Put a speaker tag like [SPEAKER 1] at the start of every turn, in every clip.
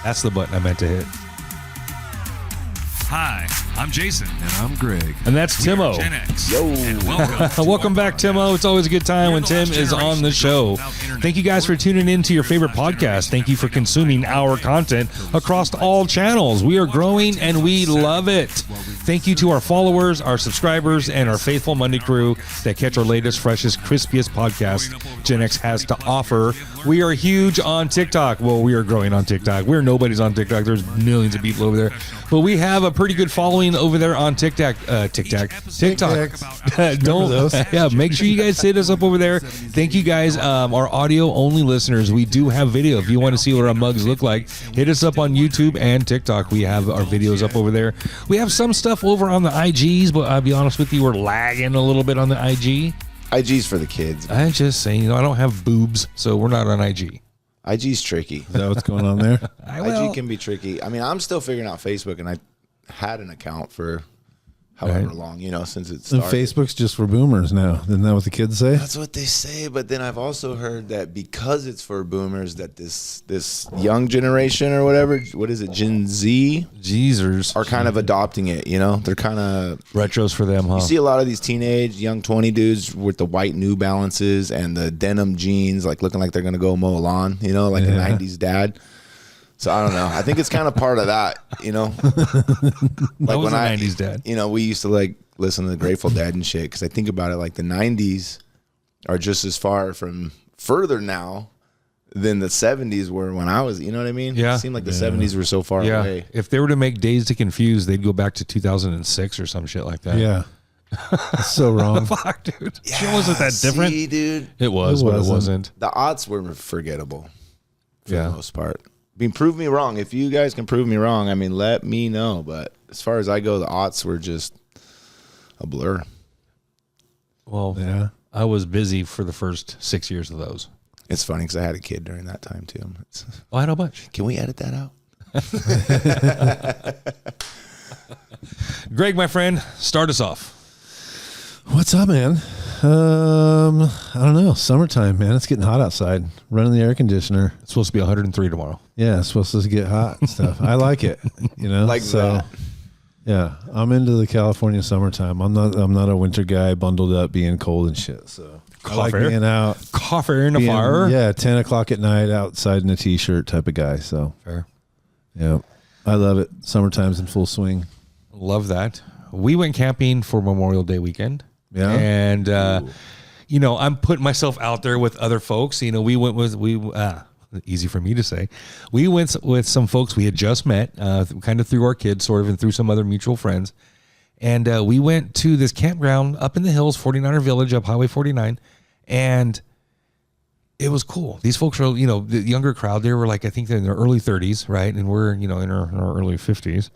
[SPEAKER 1] That's the button I meant to hit.
[SPEAKER 2] Hi, I'm Jason.
[SPEAKER 3] And I'm Greg.
[SPEAKER 1] And that's Tymo.
[SPEAKER 2] GenX.
[SPEAKER 4] Yo.
[SPEAKER 2] And welcome.
[SPEAKER 1] Welcome back, Tymo. It's always a good time when Tim is on the show. Thank you guys for tuning in to your favorite podcast. Thank you for consuming our content across all channels. We are growing and we love it. Thank you to our followers, our subscribers, and our faithful Monday crew that catch our latest, freshest, crispiest podcast GenX has to offer. We are huge on TikTok. Well, we are growing on TikTok. We're nobody's on TikTok. There's millions of people over there. But we have a pretty good following over there on TikTok. TikTok. Make sure you guys hit us up over there. Thank you guys. Our audio only listeners, we do have video. If you want to see what our mugs look like, hit us up on YouTube and TikTok. We have our videos up over there. We have some stuff over on the IGs, but I'll be honest with you, we're lagging a little bit on the IG.
[SPEAKER 4] IG's for the kids.
[SPEAKER 1] I'm just saying, I don't have boobs, so we're not on IG.
[SPEAKER 4] IG's tricky.
[SPEAKER 3] Is that what's going on there?
[SPEAKER 4] IG can be tricky. I mean, I'm still figuring out Facebook, and I had an account for however long, since it started.
[SPEAKER 3] And Facebook's just for boomers now. Isn't that what the kids say?
[SPEAKER 4] That's what they say, but then I've also heard that because it's for boomers, that this young generation or whatever, what is it, Gen Z?
[SPEAKER 1] Jeezers.
[SPEAKER 4] Are kind of adopting it, They're kind of...
[SPEAKER 1] Retros for them, huh?
[SPEAKER 4] You see a lot of these teenage, young 20 dudes with the white New Balances and the denim jeans, like looking like they're going to go mow a lawn, like a 90s dad. So I don't know. I think it's kind of part of that, Like
[SPEAKER 1] when 90s dad.
[SPEAKER 4] We used to like listen to the Grateful Dead and shit, because I think about it, like the 90s are just as further now than the 70s were when I was, you know what I mean?
[SPEAKER 1] Yeah.
[SPEAKER 4] It seemed like the 70s were so far away.
[SPEAKER 1] If they were to make Days to Confuse, they'd go back to 2006 or some shit like that.
[SPEAKER 3] Yeah. That's so wrong.
[SPEAKER 1] Fuck, dude. Shit wasn't that different.
[SPEAKER 4] See, dude.
[SPEAKER 1] It was, but it wasn't.
[SPEAKER 4] The aughts were forgettable for
[SPEAKER 1] Yeah.
[SPEAKER 4] the most part. Prove me wrong. If you guys can prove me wrong, let me know. But as far as I go, the aughts were just a blur.
[SPEAKER 1] Well,
[SPEAKER 3] Yeah.
[SPEAKER 1] I was busy for the first 6 years of those.
[SPEAKER 4] It's funny because I had a kid during that time too.
[SPEAKER 1] Oh, I know a bunch.
[SPEAKER 4] Can we edit that out?
[SPEAKER 1] Greg, my friend, start us off.
[SPEAKER 3] What's up, man? I don't know. Summertime, man. It's getting hot outside. Running the air conditioner.
[SPEAKER 1] It's supposed to be 103 tomorrow.
[SPEAKER 3] Yeah, it's supposed to get hot and stuff. I like it.
[SPEAKER 4] That.
[SPEAKER 3] Yeah, I'm into the California summertime. I'm not a winter guy, bundled up, being cold and shit. So I like being out,
[SPEAKER 1] coffee in the fire.
[SPEAKER 3] Yeah, 10 o'clock at night, outside in a t-shirt type of guy. So
[SPEAKER 1] Fair.
[SPEAKER 3] yeah, I love it. Summertime's in full swing.
[SPEAKER 1] Love that. We went camping for Memorial Day weekend.
[SPEAKER 3] Yeah,
[SPEAKER 1] and I'm putting myself out there with other folks. We went with easy for me to say. We went with some folks we had just met, kind of through our kids, sort of, and through some other mutual friends. And we went to this campground up in the hills, 49er Village, up Highway 49, and it was cool. These folks are, the younger crowd. They were like, I think they're in their early 30s, right? And we're, in our early 50s.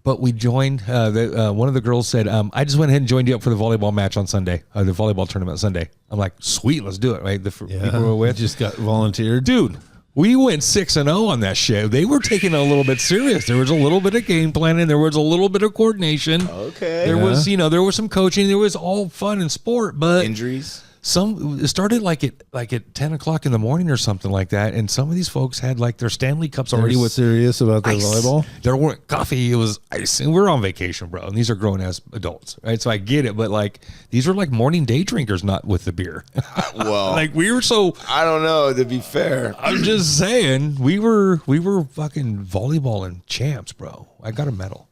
[SPEAKER 1] But we joined, one of the girls said, I just went ahead and joined you up for the volleyball match on Sunday, the volleyball tournament Sunday. I'm like, sweet, let's do it, right? The people we were with.
[SPEAKER 3] Just got volunteered.
[SPEAKER 1] Dude, we went 6-0 on that shit. They were taking it a little bit serious. There was a little bit of game planning. There was a little bit of coordination.
[SPEAKER 4] Okay.
[SPEAKER 1] There was, there was some coaching. There was all fun and sport, but
[SPEAKER 4] Injuries?
[SPEAKER 1] it started like at 10 o'clock in the morning or something like that, and some of these folks had like their Stanley Cups already with
[SPEAKER 3] serious about their
[SPEAKER 1] ice.
[SPEAKER 3] volleyball.
[SPEAKER 1] There weren't coffee, it was ice, and we're on vacation, bro, and these are grown as adults, right? So I get it, but like these were like morning day drinkers, not with the beer.
[SPEAKER 4] Well,
[SPEAKER 1] like we were so,
[SPEAKER 4] I don't know, to be fair.
[SPEAKER 1] I'm just saying we were fucking volleyballing champs, bro. I got a medal.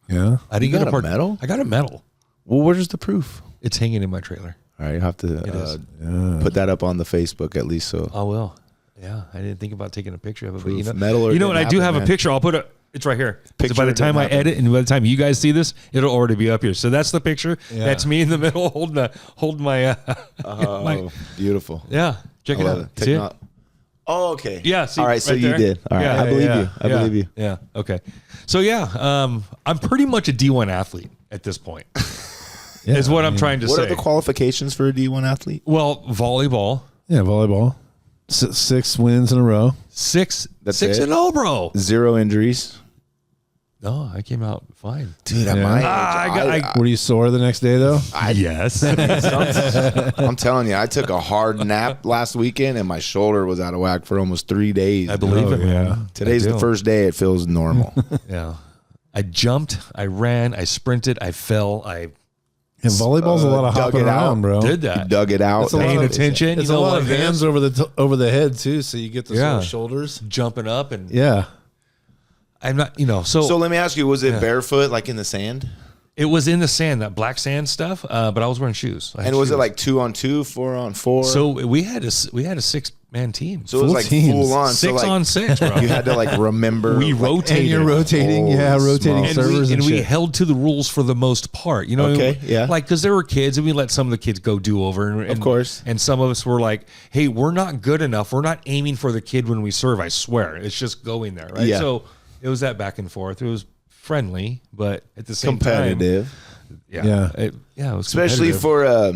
[SPEAKER 3] Yeah,
[SPEAKER 1] I didn't
[SPEAKER 4] You
[SPEAKER 1] get
[SPEAKER 4] got a medal?
[SPEAKER 1] I got a medal.
[SPEAKER 4] Well, where's the proof?
[SPEAKER 1] It's hanging in my trailer.
[SPEAKER 4] All right, you have to put that up on the Facebook at least. So
[SPEAKER 1] I will. Yeah, I didn't think about taking a picture of it,
[SPEAKER 4] Proof,
[SPEAKER 1] but
[SPEAKER 4] medal or
[SPEAKER 1] you know what? I do
[SPEAKER 4] didn't
[SPEAKER 1] have
[SPEAKER 4] happen,
[SPEAKER 1] a picture. I'll put it. It's right here. So
[SPEAKER 4] Picture
[SPEAKER 1] by the
[SPEAKER 4] or
[SPEAKER 1] time
[SPEAKER 4] didn't
[SPEAKER 1] I edit and by the time you guys see this, it'll already be up here. So that's the picture.
[SPEAKER 3] Yeah.
[SPEAKER 1] That's me in the middle holding my.
[SPEAKER 4] Oh, beautiful.
[SPEAKER 1] Yeah, check it
[SPEAKER 4] love
[SPEAKER 1] out. See it?
[SPEAKER 4] Oh, okay.
[SPEAKER 1] Yeah. See,
[SPEAKER 4] all right, so
[SPEAKER 1] right
[SPEAKER 4] you
[SPEAKER 1] there?
[SPEAKER 4] did. All right,
[SPEAKER 1] Yeah,
[SPEAKER 4] I believe
[SPEAKER 1] yeah,
[SPEAKER 4] you. I believe you.
[SPEAKER 1] Yeah. Okay. So yeah, I'm pretty much a D1 athlete at this point.
[SPEAKER 3] yeah
[SPEAKER 1] is what I'm trying to
[SPEAKER 4] What
[SPEAKER 1] say.
[SPEAKER 4] are the qualifications for a D1 athlete?
[SPEAKER 1] Well, volleyball.
[SPEAKER 3] Yeah, volleyball. 6 wins in a row.
[SPEAKER 1] Six
[SPEAKER 4] That's
[SPEAKER 1] 6
[SPEAKER 4] it?
[SPEAKER 1] and 0, bro.
[SPEAKER 4] 0 injuries.
[SPEAKER 1] No, I came out fine.
[SPEAKER 4] Dude, at my age,
[SPEAKER 3] Were you sore the next day though?
[SPEAKER 1] Yes.
[SPEAKER 4] I'm telling you, I took a hard nap last weekend and my shoulder was out of whack for almost 3 days.
[SPEAKER 1] I believe it, man.
[SPEAKER 3] yeah.
[SPEAKER 4] Today's the first day it feels normal.
[SPEAKER 1] Yeah. I jumped, I ran, I sprinted, I fell, I
[SPEAKER 3] And volleyball's a lot of
[SPEAKER 4] dug
[SPEAKER 3] hopping
[SPEAKER 4] it out.
[SPEAKER 3] around, bro.
[SPEAKER 1] did
[SPEAKER 4] You
[SPEAKER 1] that.
[SPEAKER 4] dug it out.
[SPEAKER 3] It's a lot
[SPEAKER 1] Paying
[SPEAKER 3] of-
[SPEAKER 1] attention.
[SPEAKER 3] It's
[SPEAKER 1] you know,
[SPEAKER 3] a lot
[SPEAKER 1] like
[SPEAKER 3] of
[SPEAKER 1] this,
[SPEAKER 3] hands over the head too, so you get the sort of shoulders.
[SPEAKER 1] jumping up, and
[SPEAKER 3] Yeah.
[SPEAKER 1] I'm not,
[SPEAKER 4] So let me ask you, was it barefoot like in the sand?
[SPEAKER 1] it was in the sand, that black sand stuff, but I was wearing shoes. I had
[SPEAKER 4] And was it
[SPEAKER 1] shoes.
[SPEAKER 4] like 2-on-2, 4-on-4?
[SPEAKER 1] So we had a 6-man team.
[SPEAKER 4] So it was
[SPEAKER 3] full
[SPEAKER 4] like
[SPEAKER 3] teams.
[SPEAKER 4] full on.
[SPEAKER 1] 6
[SPEAKER 4] so like,
[SPEAKER 1] on 6, bro.
[SPEAKER 4] You had to like remember.
[SPEAKER 1] We
[SPEAKER 4] like,
[SPEAKER 1] rotated.
[SPEAKER 3] And you're rotating,
[SPEAKER 4] Holy
[SPEAKER 3] rotating
[SPEAKER 4] smokes.
[SPEAKER 3] servers and
[SPEAKER 1] we
[SPEAKER 3] shit.
[SPEAKER 1] held to the rules for the most part. You know,
[SPEAKER 4] Okay, yeah.
[SPEAKER 1] like because there were kids, and we let some of the kids go do over. And,
[SPEAKER 4] Of course.
[SPEAKER 1] And some of us were like, "Hey, we're not good enough. We're not aiming for the kid when we serve. I swear, it's just going there, right?"
[SPEAKER 4] Yeah.
[SPEAKER 1] So it was that back and forth. It was friendly, but at the same
[SPEAKER 4] competitive.
[SPEAKER 1] time,
[SPEAKER 3] Yeah.
[SPEAKER 1] it was
[SPEAKER 4] Especially
[SPEAKER 1] competitive.
[SPEAKER 4] for a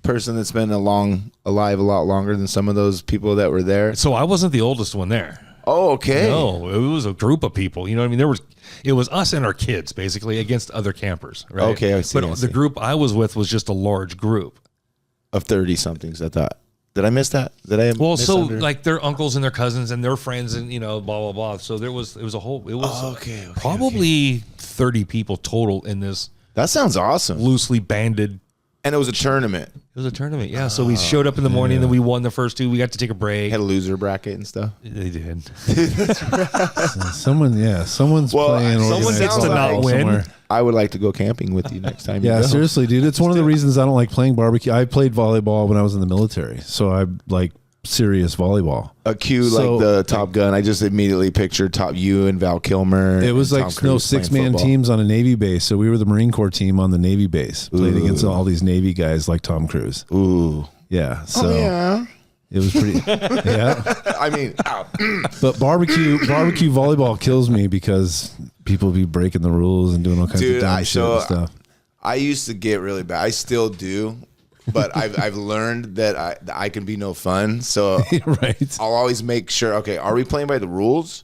[SPEAKER 4] person that's been alive a lot longer than some of those people that were there.
[SPEAKER 1] So I wasn't the oldest one there.
[SPEAKER 4] Oh, okay.
[SPEAKER 1] No, it was a group of people. You know what I mean? It was us and our kids basically against other campers. Right?
[SPEAKER 4] Okay, I see,
[SPEAKER 1] But
[SPEAKER 4] I
[SPEAKER 1] the
[SPEAKER 4] see.
[SPEAKER 1] group I was with was just a large group.
[SPEAKER 4] Of 30-somethings, I thought. Did I miss that? Did I?
[SPEAKER 1] Well,
[SPEAKER 4] miss
[SPEAKER 1] so
[SPEAKER 4] under?
[SPEAKER 1] like their uncles and their cousins and their friends and blah blah blah. So it was a whole. It was
[SPEAKER 4] Okay,
[SPEAKER 1] probably 30 people total in this
[SPEAKER 4] that sounds awesome.
[SPEAKER 1] loosely banded.
[SPEAKER 4] And it was a tournament.
[SPEAKER 1] It was a tournament, yeah. So we showed up in the morning, and then we won the first 2. We got to take a break.
[SPEAKER 4] Had a loser bracket and stuff.
[SPEAKER 1] They did.
[SPEAKER 3] Someone's
[SPEAKER 4] Well,
[SPEAKER 3] playing.
[SPEAKER 4] someone
[SPEAKER 3] organized
[SPEAKER 4] gets to
[SPEAKER 3] volleyball
[SPEAKER 1] not win.
[SPEAKER 3] somewhere.
[SPEAKER 4] I would like to go camping with you next time.
[SPEAKER 3] Yeah,
[SPEAKER 4] you go.
[SPEAKER 3] seriously, dude. It's one of the reasons I don't like playing barbecue. I played volleyball when I was in the military, so I like serious volleyball.
[SPEAKER 4] A cue
[SPEAKER 3] So-
[SPEAKER 4] like the Top Gun. I just immediately pictured you and Val Kilmer.
[SPEAKER 3] It was
[SPEAKER 4] and
[SPEAKER 3] like
[SPEAKER 4] Tom Cruise playing
[SPEAKER 3] 6-man
[SPEAKER 4] football.
[SPEAKER 3] teams on a Navy base. So we were the Marine Corps team on the Navy base. Played against all these Navy guys like Tom Cruise.
[SPEAKER 4] Ooh.
[SPEAKER 3] Yeah. So
[SPEAKER 4] Yeah.
[SPEAKER 3] it was pretty. Yeah.
[SPEAKER 4] I mean, ow.
[SPEAKER 3] But barbecue volleyball kills me because people be breaking the rules and doing all kinds of
[SPEAKER 4] Dude,
[SPEAKER 3] dumb shit and stuff.
[SPEAKER 4] I used to get really bad. I still do, but I've learned that I can be no fun. So
[SPEAKER 3] Right.
[SPEAKER 4] I'll always make sure. Okay, are we playing by the rules?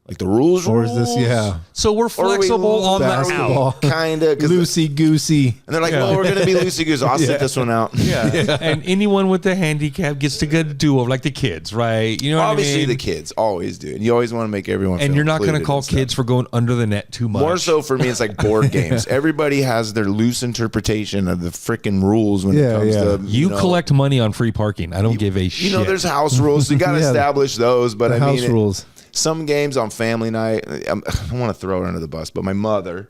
[SPEAKER 4] Like the rules?
[SPEAKER 3] Or is this, yeah,
[SPEAKER 1] So we're flexible on the
[SPEAKER 3] basketball.
[SPEAKER 1] out.
[SPEAKER 4] Kind of.
[SPEAKER 3] loosey goosey?
[SPEAKER 4] And they're like, well, we're going to be loosey-goosey. I'll sit this one out.
[SPEAKER 1] Yeah. And anyone with the handicap gets to get a do-over, like the kids, right? You know what
[SPEAKER 4] Obviously,
[SPEAKER 1] I mean?
[SPEAKER 4] the kids always do. And you always want to make everyone
[SPEAKER 1] And
[SPEAKER 4] feel
[SPEAKER 1] you're not going to
[SPEAKER 4] included
[SPEAKER 1] call
[SPEAKER 4] and stuff.
[SPEAKER 1] kids for going under the net too much.
[SPEAKER 4] More so for me, it's like board games. Everybody has their loose interpretation of the freaking rules when it
[SPEAKER 3] Yeah,
[SPEAKER 4] comes
[SPEAKER 3] yeah.
[SPEAKER 4] to
[SPEAKER 1] You
[SPEAKER 4] know,
[SPEAKER 1] collect money on free parking. I don't give a shit.
[SPEAKER 4] You know, there's house rules. So you got to
[SPEAKER 3] Yeah.
[SPEAKER 4] establish those. But
[SPEAKER 3] The
[SPEAKER 4] I mean,
[SPEAKER 3] house rules.
[SPEAKER 4] Some games on family night, I don't want to throw her under the bus, but my mother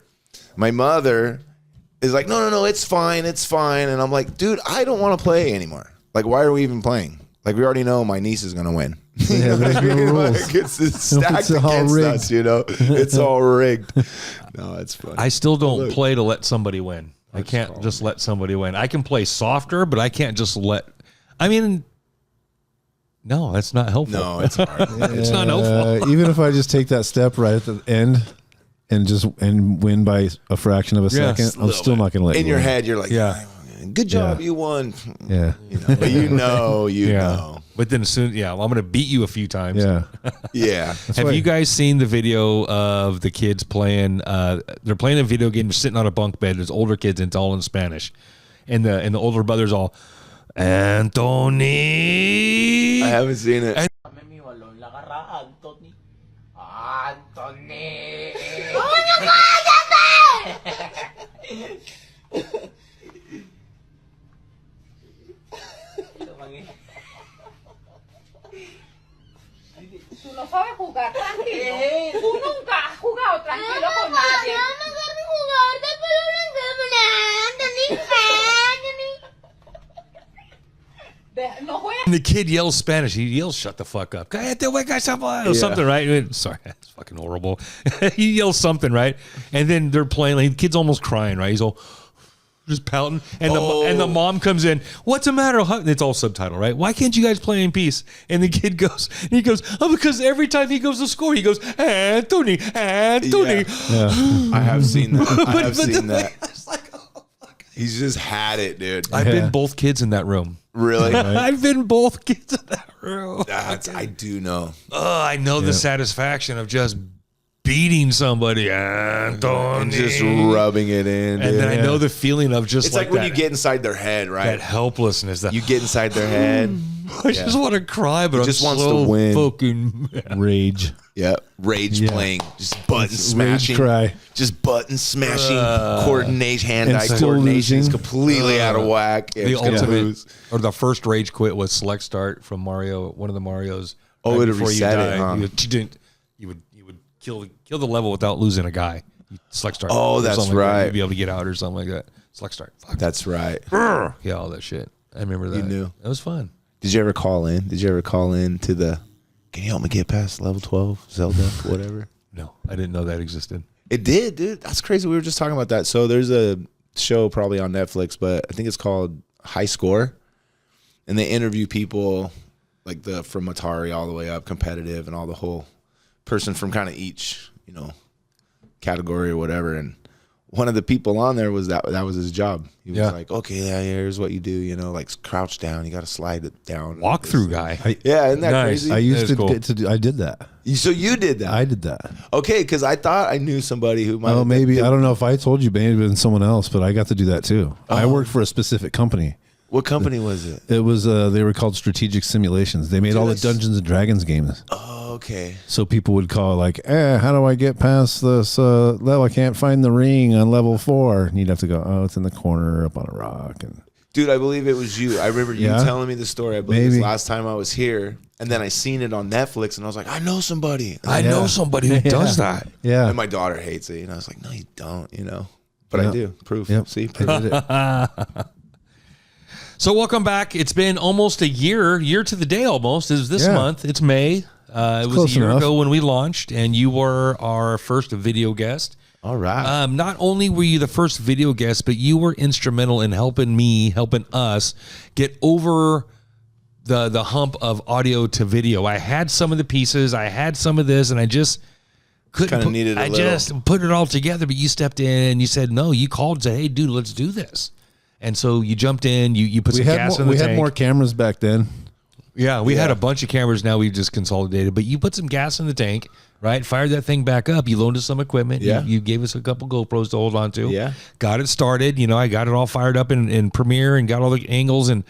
[SPEAKER 4] is like, no, it's fine. And I'm like, dude, I don't want to play anymore. Like, why are we even playing? Like, we already know my niece is going to win.
[SPEAKER 3] Yeah, there's no rules.
[SPEAKER 4] Like, it's stacked
[SPEAKER 3] It's all
[SPEAKER 4] against
[SPEAKER 3] rigged.
[SPEAKER 4] us, you know? It's all rigged. No, it's funny.
[SPEAKER 1] I still don't play to let somebody win. I can't just let somebody win. I can play softer, but I can't just let. I mean, no, that's not helpful.
[SPEAKER 4] No, it's hard.
[SPEAKER 1] It's not helpful.
[SPEAKER 3] Even if I just take that step right at the end and win by a fraction of a
[SPEAKER 1] Yeah,
[SPEAKER 3] second, I'm still not going to let
[SPEAKER 4] In
[SPEAKER 3] you
[SPEAKER 4] your
[SPEAKER 3] win.
[SPEAKER 4] head, you're like,
[SPEAKER 1] Yeah.
[SPEAKER 4] good job,
[SPEAKER 3] Yeah.
[SPEAKER 4] you won.
[SPEAKER 3] Yeah.
[SPEAKER 4] You know, but you know.
[SPEAKER 1] But then soon, well, I'm going to beat you a few times.
[SPEAKER 3] Yeah.
[SPEAKER 4] Yeah.
[SPEAKER 1] Have
[SPEAKER 3] why-
[SPEAKER 1] you guys seen the video of the kids playing? They're playing a video game. They're sitting on a bunk bed. There's older kids, and it's all in Spanish. And the older brother's all, Anthony.
[SPEAKER 4] I haven't seen it.
[SPEAKER 5] Mi balón la agarra Anthony. Anthony.
[SPEAKER 6] Tú no sabes jugar tranquilo. Tú nunca has jugado tranquilo con nadie. No juegas.
[SPEAKER 1] And the kid yells Spanish. He yells, "Shut the fuck up!" Or something, right? Sorry, that's fucking horrible. He yells something, right? And then they're playing. Like, the kid's almost crying, right? He's all just pouting, and the mom comes in. What's the matter? It's all subtitle, right? Why can't you guys play in peace? And the kid goes, oh, because every time he goes to score, he goes, Anthony.
[SPEAKER 4] I have seen that. I have seen that.
[SPEAKER 1] It's like, oh, fuck.
[SPEAKER 4] He's just had it, dude.
[SPEAKER 1] I've been both kids in that room.
[SPEAKER 4] Really?
[SPEAKER 1] I've been both kids in that room.
[SPEAKER 4] I do know.
[SPEAKER 1] Oh, I know the satisfaction of just beating somebody, Anthony,
[SPEAKER 4] and just rubbing it in.
[SPEAKER 1] and
[SPEAKER 4] dude.
[SPEAKER 1] then I know the feeling of just
[SPEAKER 4] It's like,
[SPEAKER 1] that,
[SPEAKER 4] when you get inside their head, right?
[SPEAKER 1] that helplessness. That
[SPEAKER 4] You get inside their head.
[SPEAKER 1] I just want to cry, but I'm
[SPEAKER 4] just wants
[SPEAKER 1] so
[SPEAKER 4] to win.
[SPEAKER 1] fucking.
[SPEAKER 3] Rage.
[SPEAKER 4] Yeah, rage playing, just button smashing,
[SPEAKER 3] cry.
[SPEAKER 4] just button smashing, coordination, hand-eye
[SPEAKER 3] And still
[SPEAKER 4] coordination is
[SPEAKER 3] losing.
[SPEAKER 4] completely out of whack.
[SPEAKER 1] The
[SPEAKER 4] It's gonna
[SPEAKER 1] ultimate,
[SPEAKER 4] lose.
[SPEAKER 1] or the first rage quit was select start from Mario, one of the Marios.
[SPEAKER 4] Oh, it'd
[SPEAKER 1] before
[SPEAKER 4] reset it, huh?
[SPEAKER 1] You would kill the level without losing a guy. You select start.
[SPEAKER 4] Oh,
[SPEAKER 1] or
[SPEAKER 4] that's
[SPEAKER 1] something like that.
[SPEAKER 4] right.
[SPEAKER 1] You'd be able to get out or something like that. Select start. Fuck.
[SPEAKER 4] That's right.
[SPEAKER 1] Yeah, all that shit. I remember that.
[SPEAKER 4] You knew.
[SPEAKER 1] That was fun.
[SPEAKER 4] Did you ever call in? Did you ever call in to the? Can you help me get past level 12, Zelda, whatever?
[SPEAKER 1] No, I didn't know that existed.
[SPEAKER 4] It did, dude. That's crazy. We were just talking about that. So there's a show probably on Netflix, but I think it's called High Score, and they interview people like from Atari all the way up, competitive, and all the whole person from kind of each category or whatever. And one of the people on there was that was his job. He was like, okay, yeah, here's what you do. Like crouch down. You got to slide it down.
[SPEAKER 1] Walkthrough guy.
[SPEAKER 4] Yeah, isn't that
[SPEAKER 1] Nice.
[SPEAKER 4] crazy?
[SPEAKER 3] I used
[SPEAKER 1] is
[SPEAKER 3] to
[SPEAKER 1] cool.
[SPEAKER 3] get to do. I did that.
[SPEAKER 4] So you did that.
[SPEAKER 3] I did that.
[SPEAKER 4] Okay, because I thought I knew somebody who might.
[SPEAKER 3] Oh, maybe I don't know if I told you, maybe it was someone else, but I got to do that too. I worked for a specific company.
[SPEAKER 4] What company was it?
[SPEAKER 3] It was they were called Strategic Simulations. They made all the
[SPEAKER 4] that's-
[SPEAKER 3] Dungeons and Dragons games.
[SPEAKER 4] Oh, okay.
[SPEAKER 3] So people would call like, how do I get past this level? I can't find the ring on level 4. And you'd have to go, oh, it's in the corner up on a rock. And
[SPEAKER 4] Dude, I believe it was you. I remember you
[SPEAKER 3] Yeah?
[SPEAKER 4] telling me the story. I believe it was
[SPEAKER 3] Maybe.
[SPEAKER 4] last time I was here. And then I seen it on Netflix and I was like, I know somebody.
[SPEAKER 1] I know somebody who does that.
[SPEAKER 3] yeah,
[SPEAKER 4] And my daughter hates it. And I was like, no, you don't, But I
[SPEAKER 3] Yeah.
[SPEAKER 4] do. Proof.
[SPEAKER 3] Yep.
[SPEAKER 4] See?
[SPEAKER 3] I
[SPEAKER 4] Proof.
[SPEAKER 3] did it.
[SPEAKER 1] So welcome back. It's been almost a year to the day almost. Is this
[SPEAKER 3] Yeah.
[SPEAKER 1] month? It's May. It was
[SPEAKER 3] close
[SPEAKER 1] a year
[SPEAKER 3] enough.
[SPEAKER 1] ago when we launched, and you were our first video guest.
[SPEAKER 4] All right.
[SPEAKER 1] Not only were you the first video guest, but you were instrumental in helping us get over the hump of audio to video. I had some of the pieces, I had some of this, and I just couldn't.
[SPEAKER 4] Kinda needed a
[SPEAKER 1] I
[SPEAKER 4] little.
[SPEAKER 1] just put it all together. But you stepped in and you said, "No." You called and said, "Hey, dude, let's do this." And so you jumped in. You put
[SPEAKER 3] we
[SPEAKER 1] some
[SPEAKER 3] had
[SPEAKER 1] gas
[SPEAKER 3] more,
[SPEAKER 1] in the
[SPEAKER 3] we
[SPEAKER 1] tank.
[SPEAKER 3] had more cameras back then.
[SPEAKER 1] Yeah, we had a bunch of cameras. Now we've just consolidated. But you put some gas in the tank, right? Fired that thing back up. You loaned us some equipment.
[SPEAKER 4] Yeah.
[SPEAKER 1] You gave us a couple GoPros to hold on to.
[SPEAKER 4] Yeah.
[SPEAKER 1] Got it started. I got it all fired up in Premiere and got all the angles and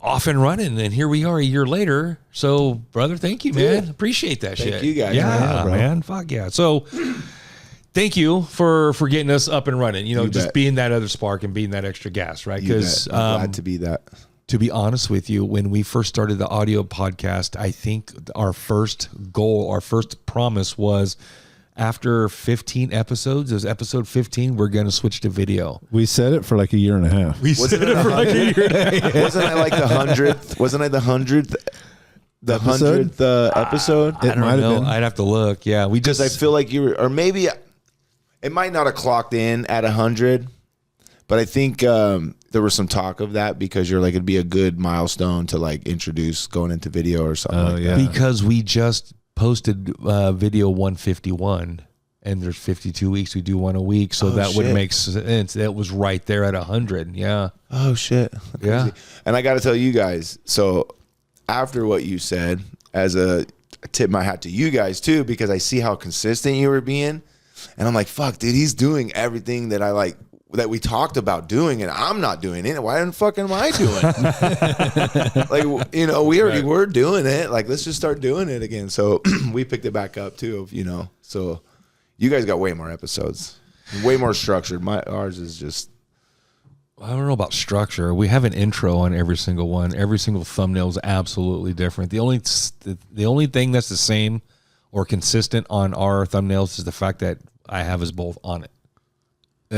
[SPEAKER 1] off and running. And here we are a year later. So, brother, thank you, man. Appreciate that shit.
[SPEAKER 4] you guys.
[SPEAKER 1] Yeah,
[SPEAKER 3] Yeah, bro.
[SPEAKER 1] man. Fuck yeah. So, thank you for getting us up and running. Just
[SPEAKER 4] bet.
[SPEAKER 1] being that other spark and being that extra gas, right?
[SPEAKER 4] You bet.
[SPEAKER 1] Because
[SPEAKER 4] I'm glad to be that.
[SPEAKER 1] to be honest with you, when we first started the audio podcast, I think our first goal, our first promise was after 15 episodes, it was episode 15, we're going to switch to video.
[SPEAKER 3] We said it for like a year and a half.
[SPEAKER 1] We
[SPEAKER 4] Wasn't it
[SPEAKER 1] for like a year.
[SPEAKER 4] Wasn't I like the 100th? Wasn't I the 100th? The
[SPEAKER 3] Episode?
[SPEAKER 4] 100th episode?
[SPEAKER 1] I don't
[SPEAKER 3] might have
[SPEAKER 1] know.
[SPEAKER 3] been.
[SPEAKER 1] I'd have to look. Yeah, we
[SPEAKER 4] Because
[SPEAKER 1] just
[SPEAKER 4] I feel like you were, or maybe it might not have clocked in at 100, but I think there was some talk of that because you're like, it'd be a good milestone to like introduce going into video or something like
[SPEAKER 3] yeah.
[SPEAKER 4] that.
[SPEAKER 1] because we just posted video 151 and there's 52 weeks. We do one a week. So that would
[SPEAKER 4] shit.
[SPEAKER 1] make sense. That was right there at 100. Yeah.
[SPEAKER 4] Oh shit.
[SPEAKER 1] Yeah.
[SPEAKER 4] Crazy. And I got to tell you guys, so after what you said, as a tip my hat to you guys too, because I see how consistent you were being. And I'm like, fuck, dude, he's doing everything that I like, that we talked about doing, and I'm not doing it. Why the fuck am I doing it? Like, we already were doing it. Like, let's just start doing it again. So we picked it back up too, so you guys got way more episodes, way more structured. Ours is just,
[SPEAKER 1] I don't know about structure. We have an intro on every single one. Every single thumbnail is absolutely different. The only thing that's the same or consistent on our thumbnails is the fact that I have us both on it.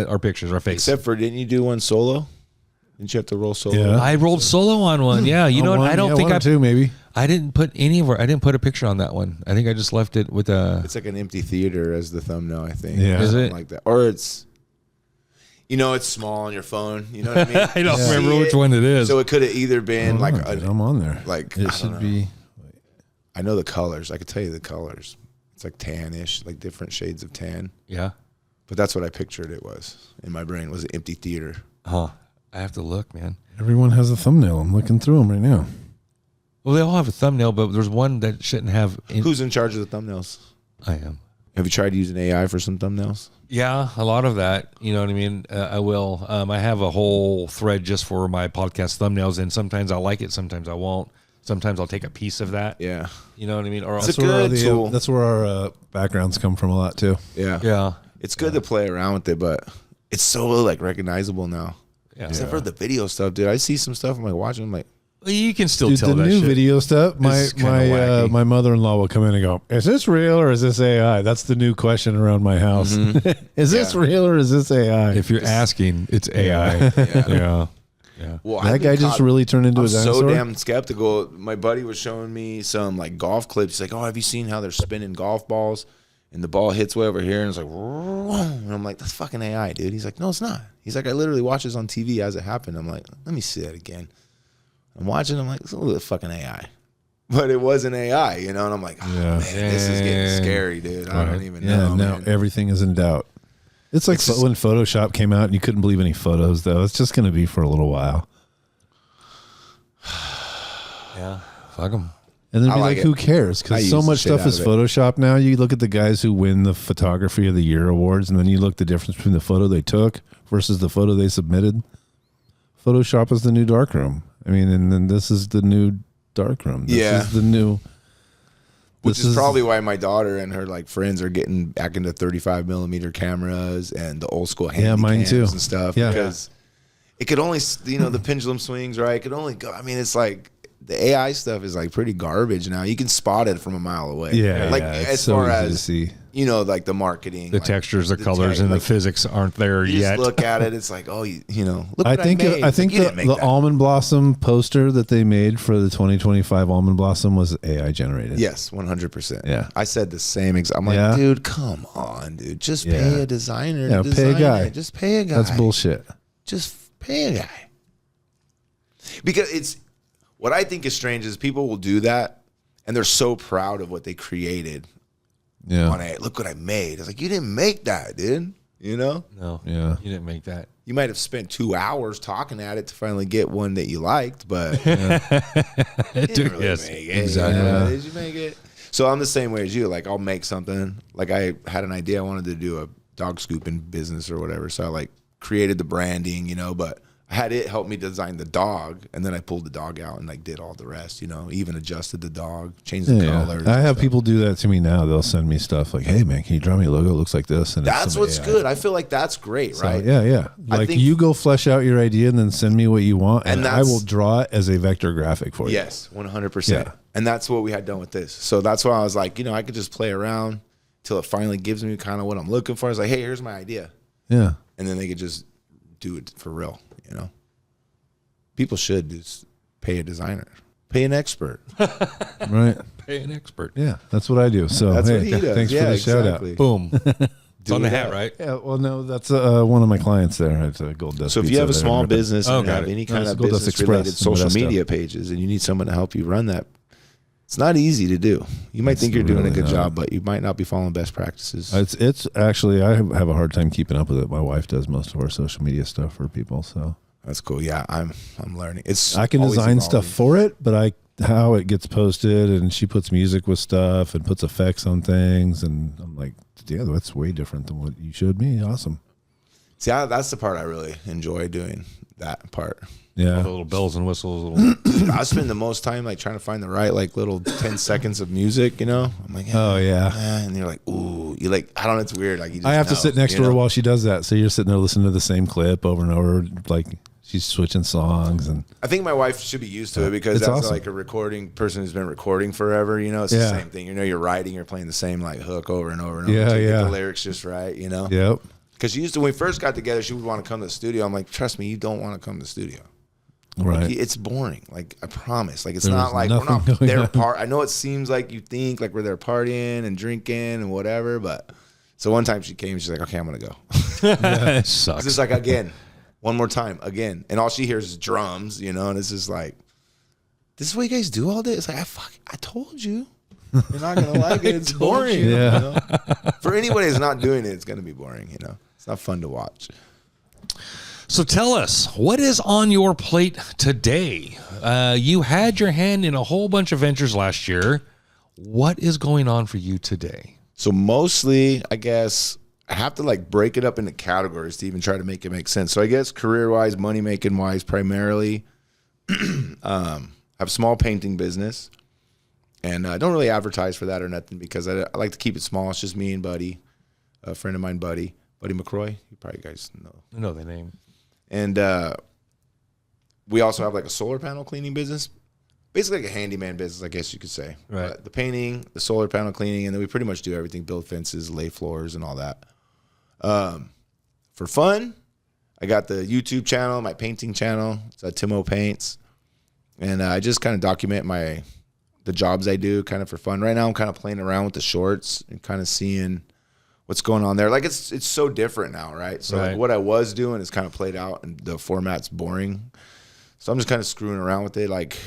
[SPEAKER 1] Our pictures, our face.
[SPEAKER 4] except for, didn't you do one solo? Didn't you have to roll solo?
[SPEAKER 3] Yeah.
[SPEAKER 1] I rolled solo on one. Yeah, you know what? I don't think
[SPEAKER 3] I two maybe.
[SPEAKER 1] I didn't put I didn't put a picture on that one. I think I just left it with a.
[SPEAKER 4] It's like an empty theater as the thumbnail, I think.
[SPEAKER 3] Yeah.
[SPEAKER 1] Is
[SPEAKER 4] Something
[SPEAKER 1] it?
[SPEAKER 4] like that? Or it's, it's small on your phone. You know what I mean?
[SPEAKER 1] I don't
[SPEAKER 4] You see
[SPEAKER 1] remember which one it is.
[SPEAKER 4] So it could have either been like,
[SPEAKER 3] I'm on there.
[SPEAKER 4] like,
[SPEAKER 3] It
[SPEAKER 4] I
[SPEAKER 3] should
[SPEAKER 4] don't know.
[SPEAKER 3] be.
[SPEAKER 4] I know the colors. I could tell you the colors. It's like tannish, like different shades of tan.
[SPEAKER 1] Yeah.
[SPEAKER 4] But that's what I pictured it was in my brain, was an empty theater.
[SPEAKER 1] Huh. I have to look, man.
[SPEAKER 3] Everyone has a thumbnail. I'm looking through them right now.
[SPEAKER 1] Well, they all have a thumbnail, but there's one that shouldn't have.
[SPEAKER 4] Who's in charge of the thumbnails?
[SPEAKER 1] I am.
[SPEAKER 4] Have you tried using AI for some thumbnails?
[SPEAKER 1] Yeah, a lot of that. You know what I mean? I will. I have a whole thread just for my podcast thumbnails, and sometimes I'll like it, sometimes I won't. Sometimes I'll take a piece of that.
[SPEAKER 4] Yeah.
[SPEAKER 1] You know what I mean? Or
[SPEAKER 4] It's a good tool.
[SPEAKER 3] That's where our backgrounds come from a lot too.
[SPEAKER 4] Yeah.
[SPEAKER 1] yeah.
[SPEAKER 4] It's good to play around with it, but it's so like recognizable now.
[SPEAKER 1] Yeah.
[SPEAKER 4] Except for the video stuff, dude. I see some stuff. I'm like watching. I'm like,
[SPEAKER 1] You can still
[SPEAKER 3] Dude,
[SPEAKER 1] tell
[SPEAKER 3] the
[SPEAKER 1] that
[SPEAKER 3] new
[SPEAKER 1] shit.
[SPEAKER 3] video stuff.
[SPEAKER 1] is kinda wacky.
[SPEAKER 3] My mother-in-law will come in and go, "Is this real or is this AI?" That's the new question around my house. Is this real or is this AI?
[SPEAKER 1] If you're asking, it's AI. Yeah. Yeah.
[SPEAKER 4] well,
[SPEAKER 3] that guy just really turned into
[SPEAKER 4] I'm
[SPEAKER 3] a dinosaur.
[SPEAKER 4] so damn skeptical. My buddy was showing me some like golf clips. He's like, "Oh, have you seen how they're spinning golf balls?" And the ball hits way over here, and it's like, and I'm like, "That's fucking AI, dude." He's like, "No, it's not." He's like, "I literally watched this on TV as it happened." I'm like, "Let me see that again." I'm watching. I'm like, "It's a little fucking AI," but it wasn't AI, you know. And I'm like, "Oh man, this is getting scary, dude. I don't even know."
[SPEAKER 3] Yeah, now
[SPEAKER 4] man.
[SPEAKER 3] everything is in doubt. It's like when Photoshop came out and you couldn't believe any photos, though. It's just going to be for a little while.
[SPEAKER 1] Yeah. Fuck them.
[SPEAKER 3] And then
[SPEAKER 4] I
[SPEAKER 3] be
[SPEAKER 4] like
[SPEAKER 3] like,
[SPEAKER 4] it.
[SPEAKER 3] who cares?
[SPEAKER 4] I
[SPEAKER 3] Because
[SPEAKER 4] use
[SPEAKER 3] so
[SPEAKER 4] the
[SPEAKER 3] much
[SPEAKER 4] shit
[SPEAKER 3] stuff
[SPEAKER 4] out
[SPEAKER 3] is
[SPEAKER 4] of it.
[SPEAKER 3] Photoshop now. You look at the guys who win the Photography of the Year awards, and then you look the difference between the photo they took versus the photo they submitted. Photoshop is the new darkroom. I mean, and then this is the new darkroom. This
[SPEAKER 4] Yeah.
[SPEAKER 3] is the new.
[SPEAKER 4] Which
[SPEAKER 3] this
[SPEAKER 4] is probably why my daughter and her like friends are getting back into 35 millimeter cameras and the old school handy
[SPEAKER 3] mine
[SPEAKER 4] cams
[SPEAKER 3] too.
[SPEAKER 4] and stuff.
[SPEAKER 3] Yeah.
[SPEAKER 4] Because it could only, you know, the pendulum swings, right? It could only go. I mean, it's like the AI stuff is like pretty garbage now. You can spot it from a mile away.
[SPEAKER 3] Yeah,
[SPEAKER 4] like
[SPEAKER 3] yeah, it's
[SPEAKER 4] as
[SPEAKER 3] so
[SPEAKER 4] far
[SPEAKER 3] easy to
[SPEAKER 4] as
[SPEAKER 3] see.
[SPEAKER 4] you know, like the marketing,
[SPEAKER 1] The
[SPEAKER 4] like,
[SPEAKER 1] textures, the colors,
[SPEAKER 4] tech,
[SPEAKER 1] and
[SPEAKER 4] like,
[SPEAKER 1] the physics aren't there
[SPEAKER 4] You
[SPEAKER 1] yet.
[SPEAKER 4] just look at it. It's like, oh, you know, look.
[SPEAKER 3] I
[SPEAKER 4] What
[SPEAKER 3] think
[SPEAKER 4] I, made.
[SPEAKER 3] I
[SPEAKER 4] It's
[SPEAKER 3] think
[SPEAKER 4] like, you
[SPEAKER 3] the,
[SPEAKER 4] didn't make
[SPEAKER 3] the
[SPEAKER 4] that.
[SPEAKER 3] almond blossom poster that they made for the 2025 almond blossom was AI generated.
[SPEAKER 4] Yes, 100%.
[SPEAKER 3] Yeah.
[SPEAKER 4] I said the same exact. I'm like,
[SPEAKER 3] Yeah.
[SPEAKER 4] dude, come on, dude. Just
[SPEAKER 3] Yeah.
[SPEAKER 4] pay a designer.
[SPEAKER 3] Yeah,
[SPEAKER 4] to
[SPEAKER 3] pay a
[SPEAKER 4] design
[SPEAKER 3] guy.
[SPEAKER 4] it. Just pay a guy.
[SPEAKER 3] That's bullshit.
[SPEAKER 4] Just pay a guy. Because it's what I think is strange is people will do that and they're so proud of what they created
[SPEAKER 3] Yeah.
[SPEAKER 4] on it. Look what I made. It's like, you didn't make that, dude. You know?
[SPEAKER 1] No.
[SPEAKER 3] Yeah.
[SPEAKER 1] You didn't make that.
[SPEAKER 4] You might have spent 2 hours talking at it to finally get one that you liked, but you didn't really
[SPEAKER 1] Yes,
[SPEAKER 4] make it.
[SPEAKER 1] exactly.
[SPEAKER 4] You know? Did you make it? So I'm the same way as you. Like, I'll make something. Like, I had an idea. I wanted to do a dog scooping business or whatever. So I, like, created the branding, you know, but I had it help me design the dog. And then I pulled the dog out and, like, did all the rest, you know, even adjusted the dog, changed the colors.
[SPEAKER 3] I
[SPEAKER 4] and
[SPEAKER 3] have
[SPEAKER 4] stuff.
[SPEAKER 3] people do that to me now. They'll send me stuff like, "Hey man, can you draw me a logo? It looks like this." And it's
[SPEAKER 4] That's
[SPEAKER 3] some
[SPEAKER 4] what's
[SPEAKER 3] AI.
[SPEAKER 4] good. I feel like that's great,
[SPEAKER 3] So,
[SPEAKER 4] right?
[SPEAKER 3] yeah.
[SPEAKER 4] I
[SPEAKER 3] Like
[SPEAKER 4] think-
[SPEAKER 3] you go flesh out your idea and then send me what you want, and I
[SPEAKER 4] that's-
[SPEAKER 3] will draw it as a vector graphic for you.
[SPEAKER 4] Yes, 100%.
[SPEAKER 3] Yeah.
[SPEAKER 4] And that's what we had done with this. So that's why I was like, you know, I could just play around till it finally gives me kind of what I'm looking for. I was like, hey, here's my idea.
[SPEAKER 3] Yeah.
[SPEAKER 4] And then they could just do it for real, you know? People should just pay a designer, pay an expert.
[SPEAKER 3] Right.
[SPEAKER 1] Pay an expert.
[SPEAKER 3] Yeah. That's what I do. So
[SPEAKER 4] That's
[SPEAKER 3] hey,
[SPEAKER 4] what he does.
[SPEAKER 3] thanks
[SPEAKER 4] Yeah,
[SPEAKER 3] for the shout out.
[SPEAKER 4] exactly.
[SPEAKER 1] Boom. It's on the
[SPEAKER 4] that.
[SPEAKER 1] hat, right?
[SPEAKER 3] Yeah. Well, no, that's one of my clients there at Gold Dust.
[SPEAKER 4] So if you
[SPEAKER 3] Pizza
[SPEAKER 4] have a
[SPEAKER 3] there in
[SPEAKER 4] small
[SPEAKER 3] Ripon.
[SPEAKER 4] business
[SPEAKER 1] Oh,
[SPEAKER 4] and
[SPEAKER 1] got
[SPEAKER 4] have
[SPEAKER 1] it.
[SPEAKER 4] any
[SPEAKER 3] No,
[SPEAKER 4] kind
[SPEAKER 3] it's
[SPEAKER 4] of
[SPEAKER 3] Gold Dust
[SPEAKER 4] business related
[SPEAKER 3] Express and
[SPEAKER 4] social
[SPEAKER 3] Modesto.
[SPEAKER 4] media pages and you need someone to help you run that, it's not easy to do. You might think you're doing a
[SPEAKER 3] really
[SPEAKER 4] good
[SPEAKER 3] not.
[SPEAKER 4] job, but you might not be following best practices.
[SPEAKER 3] It's actually I have a hard time keeping up with it. My wife does most of our social media stuff for people, so
[SPEAKER 4] That's cool. Yeah, I'm learning. It's
[SPEAKER 3] I can
[SPEAKER 4] always
[SPEAKER 3] design stuff
[SPEAKER 4] evolving.
[SPEAKER 3] for it, but how it gets posted, and she puts music with stuff and puts effects on things, and I'm like, yeah, that's way different than what you showed me. Awesome.
[SPEAKER 4] See, that's the part I really enjoy doing. That part.
[SPEAKER 1] All
[SPEAKER 3] Yeah.
[SPEAKER 1] the little bells and whistles. Little
[SPEAKER 4] I spend the most time like trying to find the right like little 10 seconds of music. You know, I'm like,
[SPEAKER 3] Oh yeah.
[SPEAKER 4] and you're like, ooh, you like, I don't know, it's weird. Like, you just
[SPEAKER 3] I have to
[SPEAKER 4] know,
[SPEAKER 3] sit next
[SPEAKER 4] you
[SPEAKER 3] to her
[SPEAKER 4] know?
[SPEAKER 3] while she does that. So you're sitting there listening to the same clip over and over, like she's switching songs and
[SPEAKER 4] I think my wife should be used to it because
[SPEAKER 3] It's
[SPEAKER 4] that's
[SPEAKER 3] awesome.
[SPEAKER 4] like a recording person who's been recording forever. You know, it's
[SPEAKER 3] Yeah.
[SPEAKER 4] the same thing. You know, you're writing, you're playing the same like hook over and over and over.
[SPEAKER 3] Yeah,
[SPEAKER 4] until you get
[SPEAKER 3] yeah.
[SPEAKER 4] the lyrics just right. You know,
[SPEAKER 3] yep.
[SPEAKER 4] because she used to when we first got together, she would want to come to the studio. I'm like, trust me, you don't want to come to the studio.
[SPEAKER 3] Right.
[SPEAKER 4] It's boring. Like, I promise. Like, it's
[SPEAKER 3] There's
[SPEAKER 4] not like we're
[SPEAKER 3] nothing
[SPEAKER 4] not
[SPEAKER 3] going
[SPEAKER 4] there
[SPEAKER 3] on.
[SPEAKER 4] I know it seems like you think like we're there partying and drinking and whatever, but so one time she came, she's like, okay, I'm gonna go.
[SPEAKER 1] it sucks.
[SPEAKER 4] It's just like, again, one more time, again. And all she hears is drums, you know, and it's just like, this is what you guys do all day? It's like, I told you. You're not gonna like it. It's boring.
[SPEAKER 3] Yeah.
[SPEAKER 4] You know? For anybody that's not doing it, it's gonna be boring, you know. It's not fun to watch.
[SPEAKER 1] So tell us, what is on your plate today? You had your hand in a whole bunch of ventures last year. What is going on for you today?
[SPEAKER 4] So mostly, I guess, I have to like break it up into categories to even try to make it make sense. So I guess career-wise, money-making-wise, primarily, have a small painting business. And I don't really advertise for that or nothing because I like to keep it small. It's just me and Buddy, a friend of mine, Buddy McCroy. You probably guys know.
[SPEAKER 1] I know the name.
[SPEAKER 4] And we also have like a solar panel cleaning business. Basically like a handyman business, I guess you could say.
[SPEAKER 1] Right.
[SPEAKER 4] The painting, the solar panel cleaning, and then we pretty much do everything, build fences, lay floors, and all that. For fun, I got the YouTube channel, my painting channel. It's Tymo Paints. And I just kind of document the jobs I do kind of for fun. Right now I'm kind of playing around with the shorts and kind of seeing what's going on there. Like it's so different now, right? So
[SPEAKER 1] Right.
[SPEAKER 4] Like what I was doing is kind of played out and the format's boring. So I'm just kind of screwing around with it. Like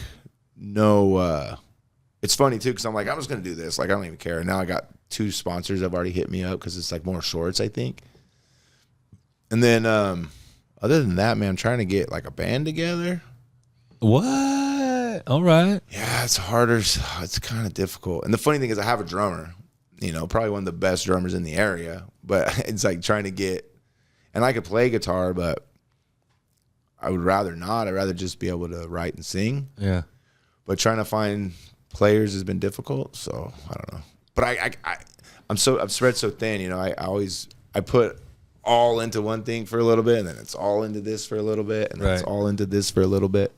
[SPEAKER 4] it's funny too, because I'm like, I'm just going to do this. Like I don't even care. And now I got 2 sponsors that have already hit me up because it's like more shorts, I think. And then other than that, man, I'm trying to get like a band together.
[SPEAKER 1] What? All right.
[SPEAKER 4] Yeah, it's harder. It's kind of difficult. And the funny thing is I have a drummer, probably one of the best drummers in the area, but it's like trying to get, and I could play guitar, but I would rather not. I'd rather just be able to write and sing.
[SPEAKER 1] Yeah.
[SPEAKER 4] But trying to find players has been difficult. So I don't know. But I'm spread so thin, I put all into one thing for a little bit, and then it's all into this for a little bit, and then it's
[SPEAKER 1] Right.
[SPEAKER 4] all into this for a little bit.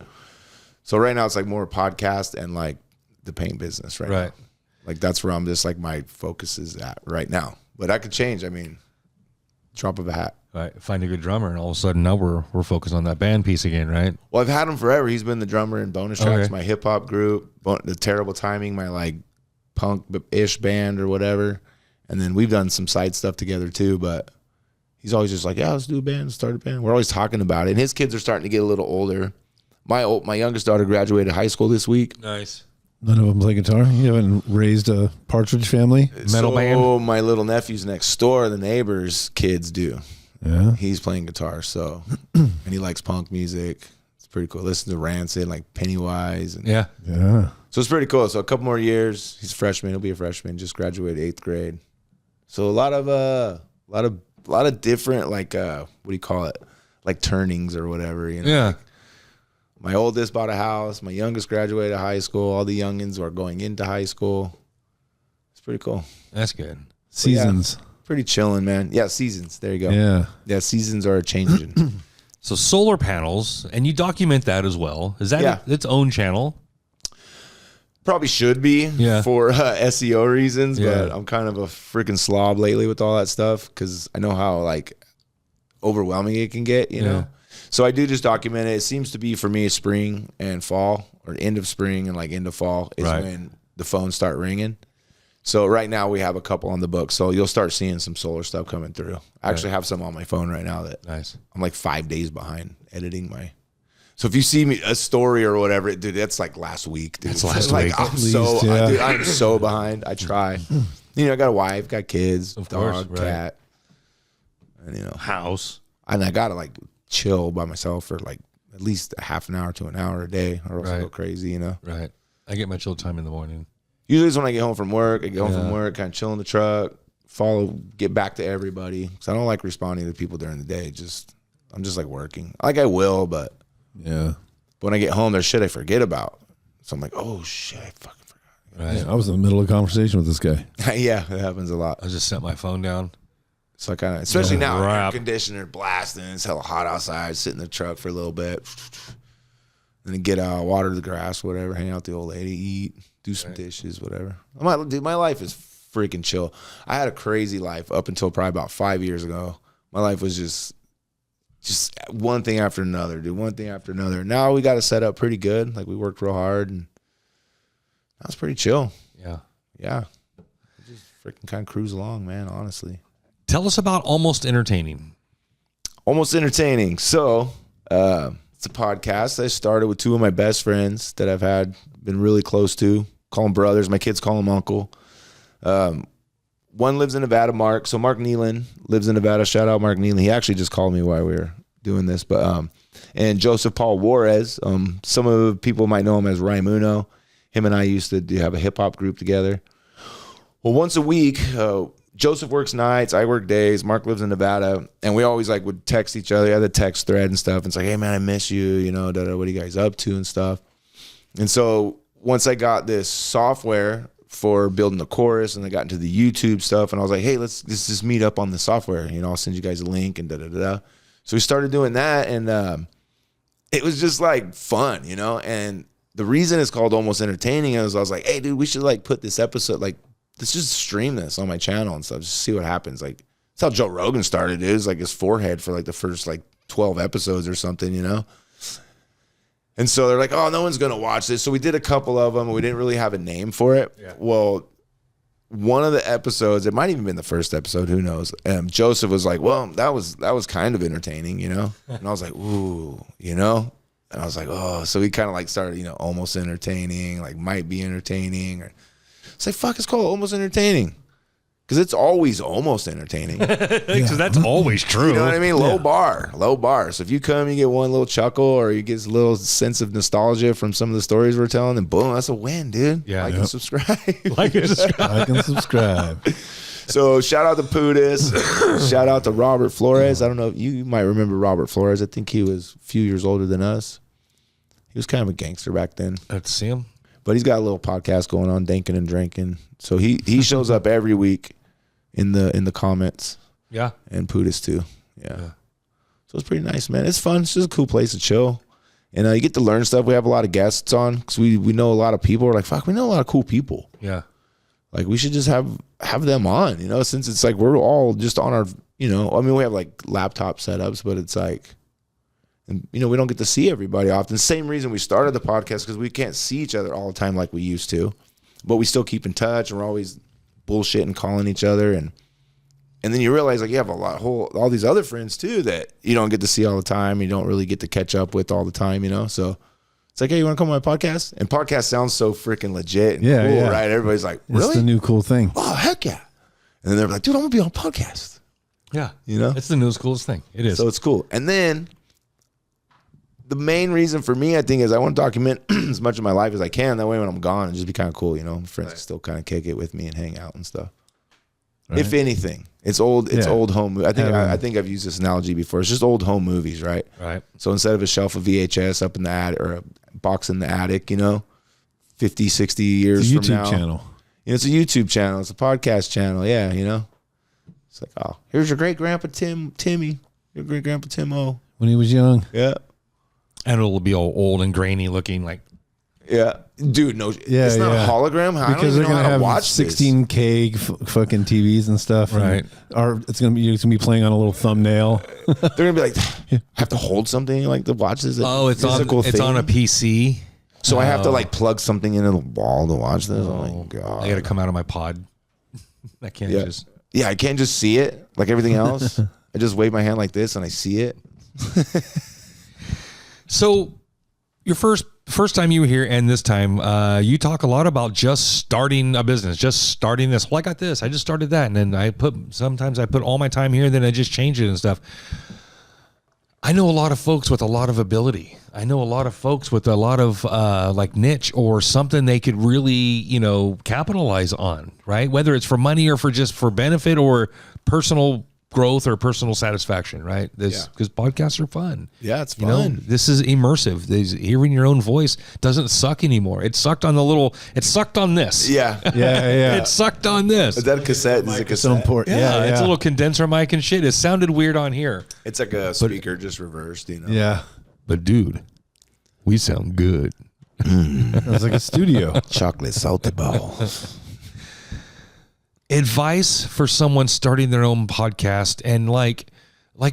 [SPEAKER 4] So right now it's like more podcast and like the paint business right now. Like that's where I'm just like my focus is at right now. But that could change. I mean, drop of a hat.
[SPEAKER 1] Right. Find a good drummer, and all of a sudden now we're focused on that band piece again, right?
[SPEAKER 4] Well, I've had him forever. He's been the drummer in Bonus Tracks,
[SPEAKER 1] Okay.
[SPEAKER 4] my hip hop group, the Terrible Timing, my like punk-ish band or whatever. And then we've done some side stuff together too. But he's always just like, yeah, let's do a band, start a band. We're always talking about it. And his kids are starting to get a little older. My youngest daughter graduated high school this week.
[SPEAKER 1] Nice.
[SPEAKER 3] None of them play guitar. You haven't raised a Partridge Family.
[SPEAKER 1] Metal band?
[SPEAKER 4] My little nephew's next door, the neighbor's kids do.
[SPEAKER 3] Yeah.
[SPEAKER 4] He's playing guitar, so and he likes punk music. It's pretty cool. Listen to Rancid, like Pennywise, and
[SPEAKER 1] Yeah.
[SPEAKER 3] Yeah.
[SPEAKER 4] so it's pretty cool. So a couple more years, he's a freshman. He'll be a freshman. Just graduated 8th grade. So a lot of different like what do you call it? Like turnings or whatever.
[SPEAKER 1] Yeah.
[SPEAKER 4] Like my oldest bought a house. My youngest graduated high school. All the youngins are going into high school. It's pretty cool.
[SPEAKER 1] That's good.
[SPEAKER 3] Seasons.
[SPEAKER 4] Pretty chilling, man. Yeah, seasons. There you go.
[SPEAKER 3] Yeah.
[SPEAKER 4] Yeah, seasons are changing.
[SPEAKER 1] So solar panels, and you document that as well. Is that
[SPEAKER 4] Yeah.
[SPEAKER 1] its own channel?
[SPEAKER 4] Probably should be
[SPEAKER 1] Yeah.
[SPEAKER 4] for SEO reasons, but
[SPEAKER 1] Yeah.
[SPEAKER 4] I'm kind of a freaking slob lately with all that stuff because I know how like overwhelming it can get, you know. So I do just document it. It seems to be for me spring and fall, or end of spring and like end of fall is
[SPEAKER 1] Right.
[SPEAKER 4] when the phones start ringing. So right now we have a couple on the book, so you'll start seeing some solar stuff coming through. I actually have some on my phone right now that
[SPEAKER 1] Nice.
[SPEAKER 4] I'm like 5 days behind editing my. So if you see me a story or whatever, dude, that's like last week, dude.
[SPEAKER 1] That's last
[SPEAKER 4] like,
[SPEAKER 1] week.
[SPEAKER 4] I'm
[SPEAKER 3] At least,
[SPEAKER 4] dude, I'm so behind. I try. I got a wife, got kids,
[SPEAKER 1] Of course,
[SPEAKER 4] dog,
[SPEAKER 1] right.
[SPEAKER 4] cat, and
[SPEAKER 1] House.
[SPEAKER 4] and I gotta like chill by myself for like at least a half an hour to an hour a day, or else I
[SPEAKER 1] Right.
[SPEAKER 4] go crazy,
[SPEAKER 1] Right. I get my chill time in the morning.
[SPEAKER 4] Usually it's when I get home from work. I get home from work, kind of chill in the truck, get back to everybody. Because I don't like responding to people during the day. I'm just like working. Like I will, but
[SPEAKER 3] Yeah.
[SPEAKER 4] when I get home, there's shit I forget about. So I'm like, oh shit, I fucking
[SPEAKER 1] Right.
[SPEAKER 3] Yeah, I was in the middle of a conversation with this guy.
[SPEAKER 4] forgot. Yeah, it happens a lot.
[SPEAKER 1] I just set my phone down.
[SPEAKER 4] So I kind of, especially now, air
[SPEAKER 1] Crap.
[SPEAKER 4] conditioner blasting. It's hella hot outside. Sit in the truck for a little bit. Then get out, water the grass, whatever. Hang out with the old lady, eat, do some dishes, whatever. Dude, my life is freaking chill. I had a crazy life up until probably about 5 years ago. My life was just one thing after another, dude. One thing after another. Now we got it set up pretty good. Like we worked real hard, and that was pretty chill.
[SPEAKER 1] Yeah.
[SPEAKER 4] Yeah, just freaking kind of cruise along, man. Honestly.
[SPEAKER 1] Tell us about Almost Entertaining.
[SPEAKER 4] Almost Entertaining. So it's a podcast I started with 2 of my best friends that I've been really close to. Call them brothers. My kids call him uncle. One lives in Nevada, Mark. So Mark Nealon lives in Nevada. Shout out Mark Nealon. He actually just called me while we were doing this. But and Joseph Paul Juarez. Some of the people might know him as Raimuno. Him and I used to have a hip hop group together. Well, once a week, Joseph works nights, I work days, Mark lives in Nevada, and we always like would text each other. I had a text thread and stuff. And it's like, hey man, I miss you, you know, what are you guys up to and stuff. And so once I got this software for building the chorus and I got into the YouTube stuff, and I was like, hey, let's just meet up on the software. You know, I'll send you guys a link and da-da-da-da. So we started doing that, and it was just like fun, you know. And the reason it's called Almost Entertaining is I was like, hey, dude, we should like put this episode, like, let's just stream this on my channel and stuff, just see what happens. Like, that's how Joe Rogan started. It was like his forehead for like the first like 12 episodes or something, you know? And so they're like, oh, no one's going to watch this. So we did a couple of them, and we didn't really have a name for it. Yeah. Well, one of the episodes, it might even been the first episode, who knows? Joseph was like, well, that was kind of entertaining, you know? And I was like, ooh, you know? And I was like, oh, so we kind of like started, you know, almost entertaining, like might be entertaining, or it's like, fuck, it's called Almost Entertaining. Because it's always almost entertaining.
[SPEAKER 1] Because that's always true.
[SPEAKER 4] You know what I mean? Low bar. So if you come, you get one little chuckle, or you get a little sense of nostalgia from some of the stories we're telling, then boom, that's a win, dude.
[SPEAKER 1] Yeah.
[SPEAKER 4] Like and subscribe.
[SPEAKER 1] Like and subscribe.
[SPEAKER 3] Like and subscribe.
[SPEAKER 4] So shout out to Pudis. Shout out to Robert Flores. I don't know if you might remember Robert Flores. I think he was a few years older than us. He was kind of a gangster back then.
[SPEAKER 1] Let's see him.
[SPEAKER 4] But he's got a little podcast going on, Dankin' and Drinking. So he shows up every week in the comments.
[SPEAKER 1] Yeah.
[SPEAKER 4] And Pudis too. Yeah. So it's pretty nice, man. It's fun. It's just a cool place to chill. And you get to learn stuff. We have a lot of guests on because we know a lot of people. We're like, fuck, we know a lot of cool people.
[SPEAKER 1] Yeah.
[SPEAKER 4] Like, we should just have them on, you know, since it's like we're all just on our, you know, I mean, we have like laptop setups, but it's like, and, you know, we don't get to see everybody often. Same reason we started the podcast, because we can't see each other all the time like we used to, but we still keep in touch, and we're always bullshitting, calling each other. And then you realize, like, you have all these other friends too that you don't get to see all the time. You don't really get to catch up with all the time, you know? So it's like, hey, you want to come on my podcast? And podcast sounds so freaking legit and cool, right? Everybody's like, really?
[SPEAKER 3] It's the new cool thing.
[SPEAKER 4] Oh, heck yeah. And then they're like, dude, I'm going to be on a podcast.
[SPEAKER 1] Yeah.
[SPEAKER 4] You know?
[SPEAKER 1] It's the newest, coolest thing. It is.
[SPEAKER 4] So it's cool. And then the main reason for me, I think, is I want to document as much of my life as I can. That way when I'm gone, it'll just be kind of cool, you know? Friends can still kind of kick it with me and hang out and stuff. Right. If anything. It's old home. I think I've used this analogy before. It's just old home movies, right?
[SPEAKER 1] Right.
[SPEAKER 4] So instead of a shelf of VHS up in the attic, or a box in the attic, you know, 50, 60 years
[SPEAKER 3] It's a
[SPEAKER 4] from now.
[SPEAKER 3] YouTube channel.
[SPEAKER 4] You know, it's a YouTube channel. It's a podcast channel. Yeah, you know. It's like, oh, here's your great grandpa Timmy, your great grandpa Timo.
[SPEAKER 3] When he was young.
[SPEAKER 4] Yeah.
[SPEAKER 1] And it'll be all old and grainy looking, like.
[SPEAKER 4] Yeah, dude. No, it's not a hologram. I
[SPEAKER 3] Because
[SPEAKER 4] don't
[SPEAKER 3] they're
[SPEAKER 4] even know
[SPEAKER 3] gonna
[SPEAKER 4] how to
[SPEAKER 3] have
[SPEAKER 4] watch
[SPEAKER 3] 16K fucking TVs and stuff,
[SPEAKER 1] Right?
[SPEAKER 3] Or it's gonna be playing on a little thumbnail.
[SPEAKER 4] They're gonna be like, I have to hold something like to watch this.
[SPEAKER 1] Oh, it's on a PC.
[SPEAKER 4] So I have to like plug something into the wall to watch this. Oh my god!
[SPEAKER 1] I got to come out of my pod. I can't just.
[SPEAKER 4] Yeah, I can't just see it like everything else. I just wave my hand like this and I see it.
[SPEAKER 1] So, your first time you were here, and this time, you talk a lot about just starting a business, just starting this. Well, I got this. I just started that, and then sometimes I put all my time here, and then I just change it and stuff. I know a lot of folks with a lot of ability. I know a lot of folks with a lot of like niche or something they could really, you know, capitalize on, right? Whether it's for money or for benefit or personal growth or personal satisfaction, right? Because podcasts are fun.
[SPEAKER 4] Yeah, it's fun.
[SPEAKER 1] You know, this is immersive. Hearing your own voice doesn't suck anymore. It sucked on it sucked on this.
[SPEAKER 4] Yeah.
[SPEAKER 1] It sucked on this.
[SPEAKER 4] Is that a cassette? Is it a cassette?
[SPEAKER 3] So important.
[SPEAKER 1] Yeah, it's a little condenser mic and shit. It sounded weird on here.
[SPEAKER 4] It's like a speaker just reversed, you know?
[SPEAKER 3] Yeah.
[SPEAKER 1] But dude, we sound good.
[SPEAKER 3] It was like a studio.
[SPEAKER 4] Chocolate salty balls.
[SPEAKER 1] Advice for someone starting their own podcast and like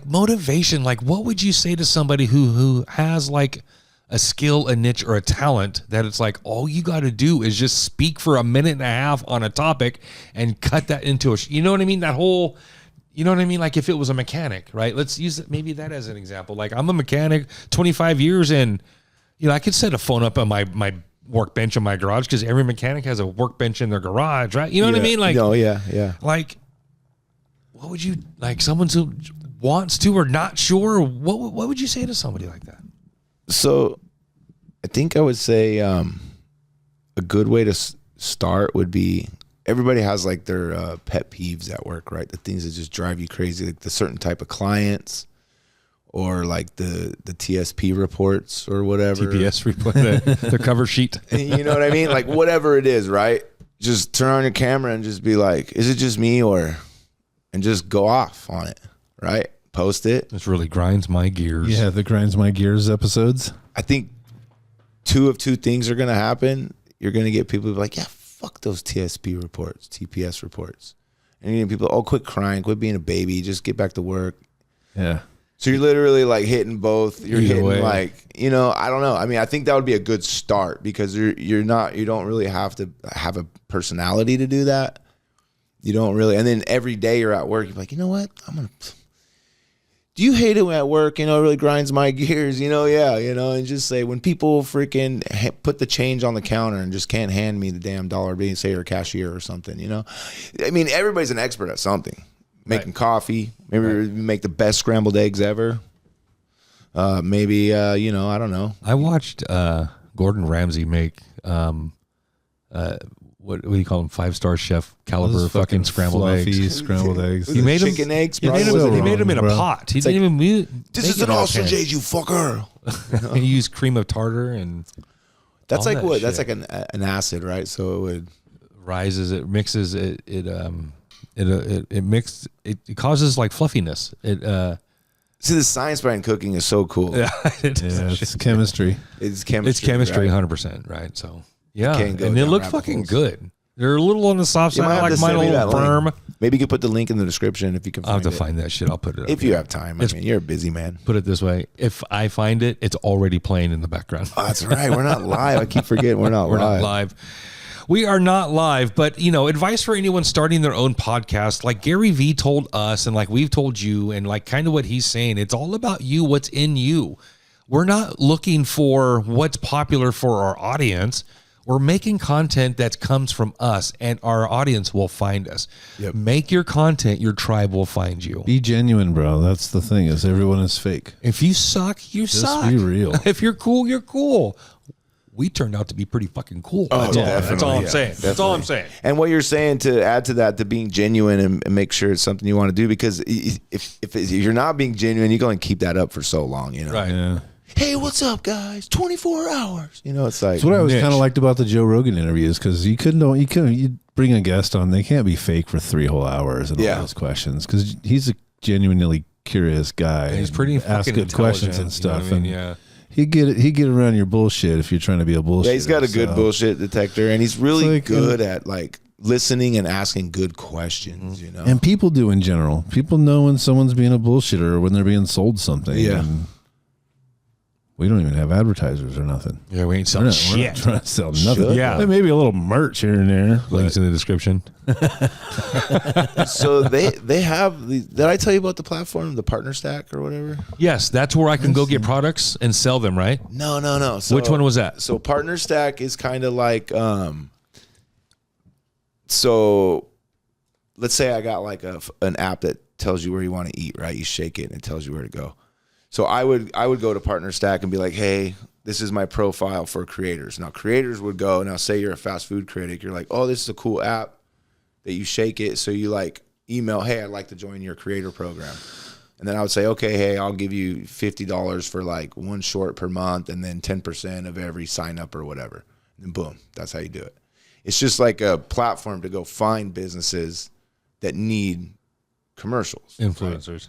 [SPEAKER 1] motivation. Like, what would you say to somebody who has like a skill, a niche, or a talent that it's like all you got to do is just speak for a minute and a half on a topic and cut that into you know what I mean? You know what I mean? Like if it was a mechanic, right? Let's use maybe that as an example. Like I'm a mechanic, 25 years, and you know I could set a phone up on my workbench in my garage because every mechanic has a workbench in their garage, right? You know what I mean? Like,
[SPEAKER 4] no, yeah.
[SPEAKER 1] Like, what would you like? Someone who wants to or not sure. What would you say to somebody like that?
[SPEAKER 4] So, I think I would say a good way to start would be everybody has like their pet peeves at work, right? The things that just drive you crazy, like the certain type of clients, or like the TSP reports or whatever.
[SPEAKER 1] TPS report, the cover sheet.
[SPEAKER 4] You know what I mean? Like whatever it is, right? Just turn on your camera and just be like, is it just me and just go off on it, right? Post it.
[SPEAKER 1] This really grinds my gears.
[SPEAKER 3] Yeah, the Grinds My Gears episodes.
[SPEAKER 4] I think two things are going to happen. You're going to get people like, yeah, fuck those TSP reports, TPS reports. And you're going to get people, quit crying, quit being a baby, just get back to work.
[SPEAKER 3] Yeah.
[SPEAKER 4] So you're literally like hitting both. You're
[SPEAKER 1] Either
[SPEAKER 4] hitting
[SPEAKER 1] way.
[SPEAKER 4] like, I don't know. I mean, I think that would be a good start because you don't really have to have a personality to do that. You don't really. And then every day you're at work, you're like, you know what? Do you hate it when at work? It really grinds my gears. Yeah. And just say when people freaking put the change on the counter and just can't hand me the damn dollar, being say you're a cashier or something. I mean, everybody's an expert at something. Making coffee, maybe make the best scrambled eggs ever. Maybe I don't know.
[SPEAKER 1] I watched Gordon Ramsay make what do you call them? 5-star chef caliber
[SPEAKER 3] Those
[SPEAKER 1] fucking scrambled
[SPEAKER 3] fluffy
[SPEAKER 1] eggs.
[SPEAKER 3] scrambled eggs.
[SPEAKER 1] He made
[SPEAKER 4] chicken
[SPEAKER 1] them,
[SPEAKER 4] eggs.
[SPEAKER 1] He made,
[SPEAKER 4] probably.
[SPEAKER 1] them, he
[SPEAKER 3] so
[SPEAKER 1] made them in a
[SPEAKER 3] wrong, bro.
[SPEAKER 1] pot. He
[SPEAKER 4] It's
[SPEAKER 1] didn't even
[SPEAKER 4] This
[SPEAKER 1] make
[SPEAKER 4] is
[SPEAKER 1] it
[SPEAKER 4] an
[SPEAKER 1] out of
[SPEAKER 4] ostrich
[SPEAKER 1] pan.
[SPEAKER 4] egg, you fucker.
[SPEAKER 1] He used cream of tartar and
[SPEAKER 4] That's
[SPEAKER 1] all
[SPEAKER 4] like
[SPEAKER 1] that
[SPEAKER 4] what? That's
[SPEAKER 1] shit.
[SPEAKER 4] like an acid, right? So it would.
[SPEAKER 1] rises it, mixes it, it causes like fluffiness.
[SPEAKER 4] See, the science behind cooking is so cool.
[SPEAKER 1] Yeah,
[SPEAKER 3] It's chemistry.
[SPEAKER 4] It's chemistry.
[SPEAKER 1] it's chemistry,
[SPEAKER 4] right?
[SPEAKER 1] 100%, right? So yeah,
[SPEAKER 4] Can't go
[SPEAKER 1] and they
[SPEAKER 4] down
[SPEAKER 1] look
[SPEAKER 4] rabbit
[SPEAKER 1] fucking
[SPEAKER 4] holes.
[SPEAKER 1] good. They're a little on the soft
[SPEAKER 4] You
[SPEAKER 1] side,
[SPEAKER 4] might have
[SPEAKER 1] like
[SPEAKER 4] to
[SPEAKER 1] mine, a
[SPEAKER 4] send me
[SPEAKER 1] little
[SPEAKER 4] that
[SPEAKER 1] firm.
[SPEAKER 4] link. Maybe you could put the link in the description if you can
[SPEAKER 1] I'll
[SPEAKER 4] find
[SPEAKER 1] have to
[SPEAKER 4] it.
[SPEAKER 1] find that shit. I'll put it up.
[SPEAKER 4] If you have time.
[SPEAKER 1] It's-
[SPEAKER 4] You're a busy man.
[SPEAKER 1] Put it this way: if I find it, it's already playing in the background.
[SPEAKER 4] Oh, that's right. We're not live. I keep forgetting we're not
[SPEAKER 1] We're
[SPEAKER 4] live.
[SPEAKER 1] not live. We are not live, but advice for anyone starting their own podcast, like Gary Vee told us, and like we've told you, and like kind of what he's saying, it's all about you, what's in you. We're not looking for what's popular for our audience. We're making content that comes from us, and our audience will find us.
[SPEAKER 4] Yep.
[SPEAKER 1] Make your content, your tribe will find you.
[SPEAKER 3] Be genuine, bro. That's the thing, is everyone is fake.
[SPEAKER 1] If you suck, you
[SPEAKER 3] Just
[SPEAKER 1] suck.
[SPEAKER 3] be real.
[SPEAKER 1] If you're cool, you're cool. We turned out to be pretty fucking cool. That's all. That's all I'm
[SPEAKER 4] yeah,
[SPEAKER 1] saying. That's all I'm
[SPEAKER 4] definitely.
[SPEAKER 1] saying.
[SPEAKER 4] And what you're saying, to add to that, to being genuine and make sure it's something you want to do, because if you're not being genuine, you're going to keep that up for so long.
[SPEAKER 1] Right.
[SPEAKER 3] Yeah.
[SPEAKER 4] Hey, what's up, guys? 24 hours. It's like
[SPEAKER 3] That's what I was
[SPEAKER 1] Niche.
[SPEAKER 3] kind of liked about the Joe Rogan interviews, because you bring a guest on, they can't be fake for 3 whole hours and all
[SPEAKER 4] Yeah.
[SPEAKER 3] those questions, because he's a genuinely curious guy.
[SPEAKER 1] And he's
[SPEAKER 3] and
[SPEAKER 1] pretty
[SPEAKER 3] ask
[SPEAKER 1] fucking
[SPEAKER 3] good questions and
[SPEAKER 1] intelligent, you know
[SPEAKER 3] stuff.
[SPEAKER 1] what I mean?
[SPEAKER 3] And
[SPEAKER 1] Yeah.
[SPEAKER 3] he get around your bullshit if you're trying to be a bullshit.
[SPEAKER 4] yeah, he's got a good bullshit detector, and he's really
[SPEAKER 3] It's like,
[SPEAKER 4] good at like listening and asking good questions.
[SPEAKER 3] And people do in general. People know when someone's being a bullshitter or when they're being sold something.
[SPEAKER 4] Yeah.
[SPEAKER 3] And we don't even have advertisers or nothing.
[SPEAKER 1] Yeah, we ain't
[SPEAKER 3] We're
[SPEAKER 1] selling
[SPEAKER 3] not
[SPEAKER 1] shit.
[SPEAKER 3] trying to sell nothing.
[SPEAKER 1] Yeah.
[SPEAKER 3] There may be a little merch here and there.
[SPEAKER 1] Links in the description.
[SPEAKER 4] So they have did I tell you about the platform, the Partner Stack or whatever?
[SPEAKER 1] Yes, that's where I can go get products and sell them, right?
[SPEAKER 4] No. So,
[SPEAKER 1] Which one was that?
[SPEAKER 4] So Partner Stack is kind of like so let's say I got like an app that tells you where you want to eat, right? You shake it and it tells you where to go. So I would go to Partner Stack and be like, hey, this is my profile for creators. Now creators would go, now say you're a fast food critic, you're like, oh, this is a cool app that you shake it. So you like email, hey, I'd like to join your creator program. And then I would say, okay, hey, I'll give you $50 for like one short per month and then 10% of every sign up or whatever. And then boom, that's how you do it. It's just like a platform to go find businesses that need commercials.
[SPEAKER 1] Influencers.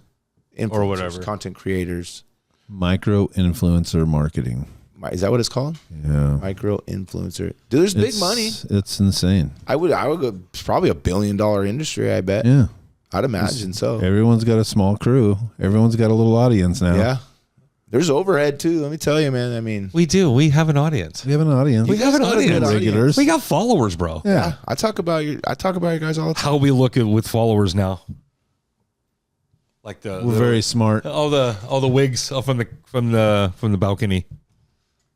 [SPEAKER 4] Influencers,
[SPEAKER 1] Or whatever.
[SPEAKER 4] Content creators.
[SPEAKER 3] Micro influencer marketing.
[SPEAKER 4] Is that what it's called?
[SPEAKER 3] Yeah.
[SPEAKER 4] Micro influencer. Dude, there's big money.
[SPEAKER 3] It's insane.
[SPEAKER 4] I would go, it's probably $1 billion industry, I bet.
[SPEAKER 3] Yeah.
[SPEAKER 4] I'd imagine so.
[SPEAKER 3] Everyone's got a small crew. Everyone's got a little audience now.
[SPEAKER 4] Yeah. There's overhead too. Let me tell you, man. I mean,
[SPEAKER 1] We do. We have an audience.
[SPEAKER 3] We have an audience.
[SPEAKER 1] We have an
[SPEAKER 4] got a good
[SPEAKER 1] audience.
[SPEAKER 4] audience.
[SPEAKER 3] Regulars.
[SPEAKER 1] We got followers, bro.
[SPEAKER 3] Yeah.
[SPEAKER 4] I talk about you guys all the time.
[SPEAKER 1] How we look at with followers now. Like
[SPEAKER 3] We're very smart.
[SPEAKER 1] all the wigs from the balcony.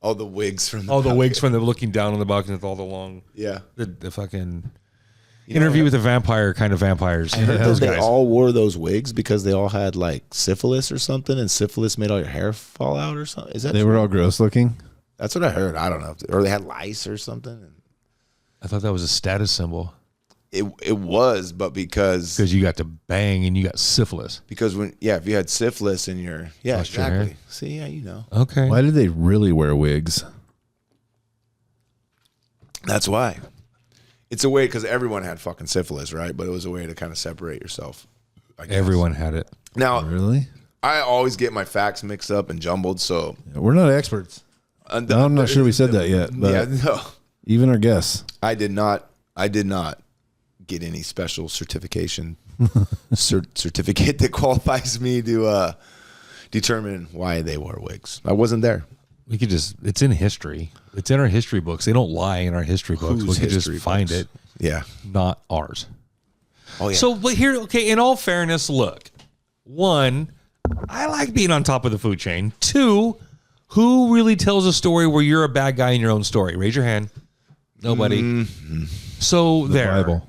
[SPEAKER 4] All the wigs from
[SPEAKER 1] All the wigs from the looking down on the balcony with all the long
[SPEAKER 4] Yeah.
[SPEAKER 1] the fucking
[SPEAKER 4] You know,
[SPEAKER 1] interview with the vampire kind of vampires.
[SPEAKER 4] I heard that
[SPEAKER 1] Those
[SPEAKER 4] they
[SPEAKER 1] guys.
[SPEAKER 4] all wore those wigs because they all had like syphilis or something, and syphilis made all your hair fall out or something. Is that
[SPEAKER 3] They
[SPEAKER 4] true?
[SPEAKER 3] were all gross looking.
[SPEAKER 4] That's what I heard. I don't know. Or they had lice or something.
[SPEAKER 1] I thought that was a status symbol.
[SPEAKER 4] It was, but because
[SPEAKER 1] you got to bang and you got syphilis.
[SPEAKER 4] when if you had syphilis in your
[SPEAKER 1] Lost your
[SPEAKER 4] exactly.
[SPEAKER 1] hair.
[SPEAKER 4] See, you know.
[SPEAKER 1] Okay.
[SPEAKER 3] Why did they really wear wigs?
[SPEAKER 4] That's why. It's a way because everyone had fucking syphilis, right? But it was a way to kind of separate yourself. I guess.
[SPEAKER 1] Everyone had it.
[SPEAKER 4] Now,
[SPEAKER 3] Really?
[SPEAKER 4] I always get my facts mixed up and jumbled, so
[SPEAKER 3] We're not experts. I'm not sure we said that yet. But
[SPEAKER 4] yeah, no,
[SPEAKER 3] even our guests.
[SPEAKER 4] I did not get any special certification certificate that qualifies me to determine why they wore wigs. I wasn't there.
[SPEAKER 1] We could just, it's in history. It's in our history books. They don't lie in our history books.
[SPEAKER 4] Whose
[SPEAKER 1] We could just
[SPEAKER 4] history
[SPEAKER 1] find
[SPEAKER 4] books?
[SPEAKER 1] it,
[SPEAKER 4] Yeah.
[SPEAKER 1] not ours.
[SPEAKER 4] Oh yeah.
[SPEAKER 1] So, but here, okay, in all fairness, look. One, I like being on top of the food chain. Two, who really tells a story where you're a bad guy in your own story? Raise your hand. Nobody.
[SPEAKER 4] Mm-hmm.
[SPEAKER 1] So
[SPEAKER 3] The
[SPEAKER 1] there.
[SPEAKER 3] Bible.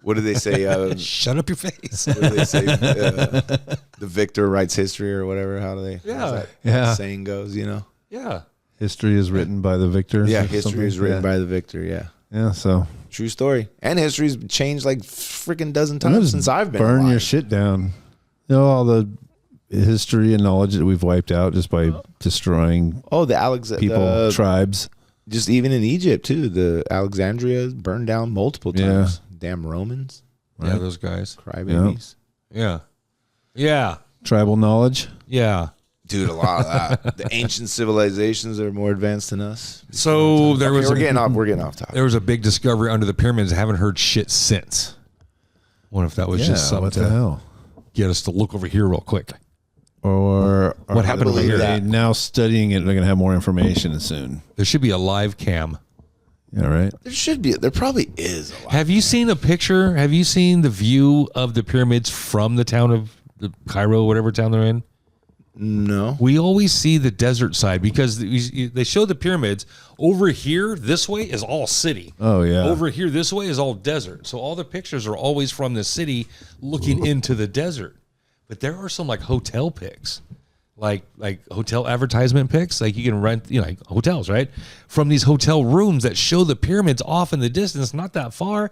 [SPEAKER 4] What do they say?
[SPEAKER 1] Shut up your face.
[SPEAKER 4] What do they say? The victor writes history or whatever. How do they?
[SPEAKER 1] Yeah.
[SPEAKER 4] how's that
[SPEAKER 3] Yeah.
[SPEAKER 4] saying goes. You know.
[SPEAKER 1] Yeah.
[SPEAKER 3] History is written by the victor.
[SPEAKER 4] Yeah.
[SPEAKER 3] or
[SPEAKER 4] History
[SPEAKER 3] something.
[SPEAKER 4] is written
[SPEAKER 3] Yeah.
[SPEAKER 4] by the victor. Yeah.
[SPEAKER 3] Yeah, so
[SPEAKER 4] True story. And history's changed like freaking dozen
[SPEAKER 3] I'll
[SPEAKER 4] times
[SPEAKER 3] just
[SPEAKER 4] since I've been
[SPEAKER 3] burn
[SPEAKER 4] alive.
[SPEAKER 3] your shit down. You know, all the history and knowledge that we've wiped out just by destroying
[SPEAKER 4] Oh, the
[SPEAKER 3] people, tribes.
[SPEAKER 4] just even in Egypt too. The Alexandria burned down multiple times. Damn Romans,
[SPEAKER 1] Yeah, those guys.
[SPEAKER 4] crybabies.
[SPEAKER 1] Yeah. Yeah.
[SPEAKER 3] Tribal knowledge.
[SPEAKER 1] Yeah.
[SPEAKER 4] Dude, a lot of that. The ancient civilizations are more advanced than us.
[SPEAKER 1] So there was
[SPEAKER 4] We're getting off topic.
[SPEAKER 1] there was a big discovery under the pyramids. I haven't heard shit since. Wonder if that was just something
[SPEAKER 3] what the
[SPEAKER 1] to
[SPEAKER 3] hell?
[SPEAKER 1] get us to look over here real quick.
[SPEAKER 3] Or
[SPEAKER 1] What happened over
[SPEAKER 4] believe
[SPEAKER 1] here?
[SPEAKER 4] that.
[SPEAKER 3] Now studying it, they're going to have more information soon.
[SPEAKER 1] There should be a live cam.
[SPEAKER 3] Yeah, right.
[SPEAKER 4] There probably is a lot.
[SPEAKER 1] Have you seen a picture? Have you seen the view of the pyramids from the town of the Cairo, whatever town they're in?
[SPEAKER 4] No.
[SPEAKER 1] We always see the desert side because they show the pyramids over here. This way is all city.
[SPEAKER 3] Oh, yeah.
[SPEAKER 1] Over here, this way is all desert. So all the pictures are always from the city looking into the desert. But there are some like hotel pics, like hotel advertisement pics. Like you can rent, like hotels, right? From these hotel rooms that show the pyramids off in the distance, not that far.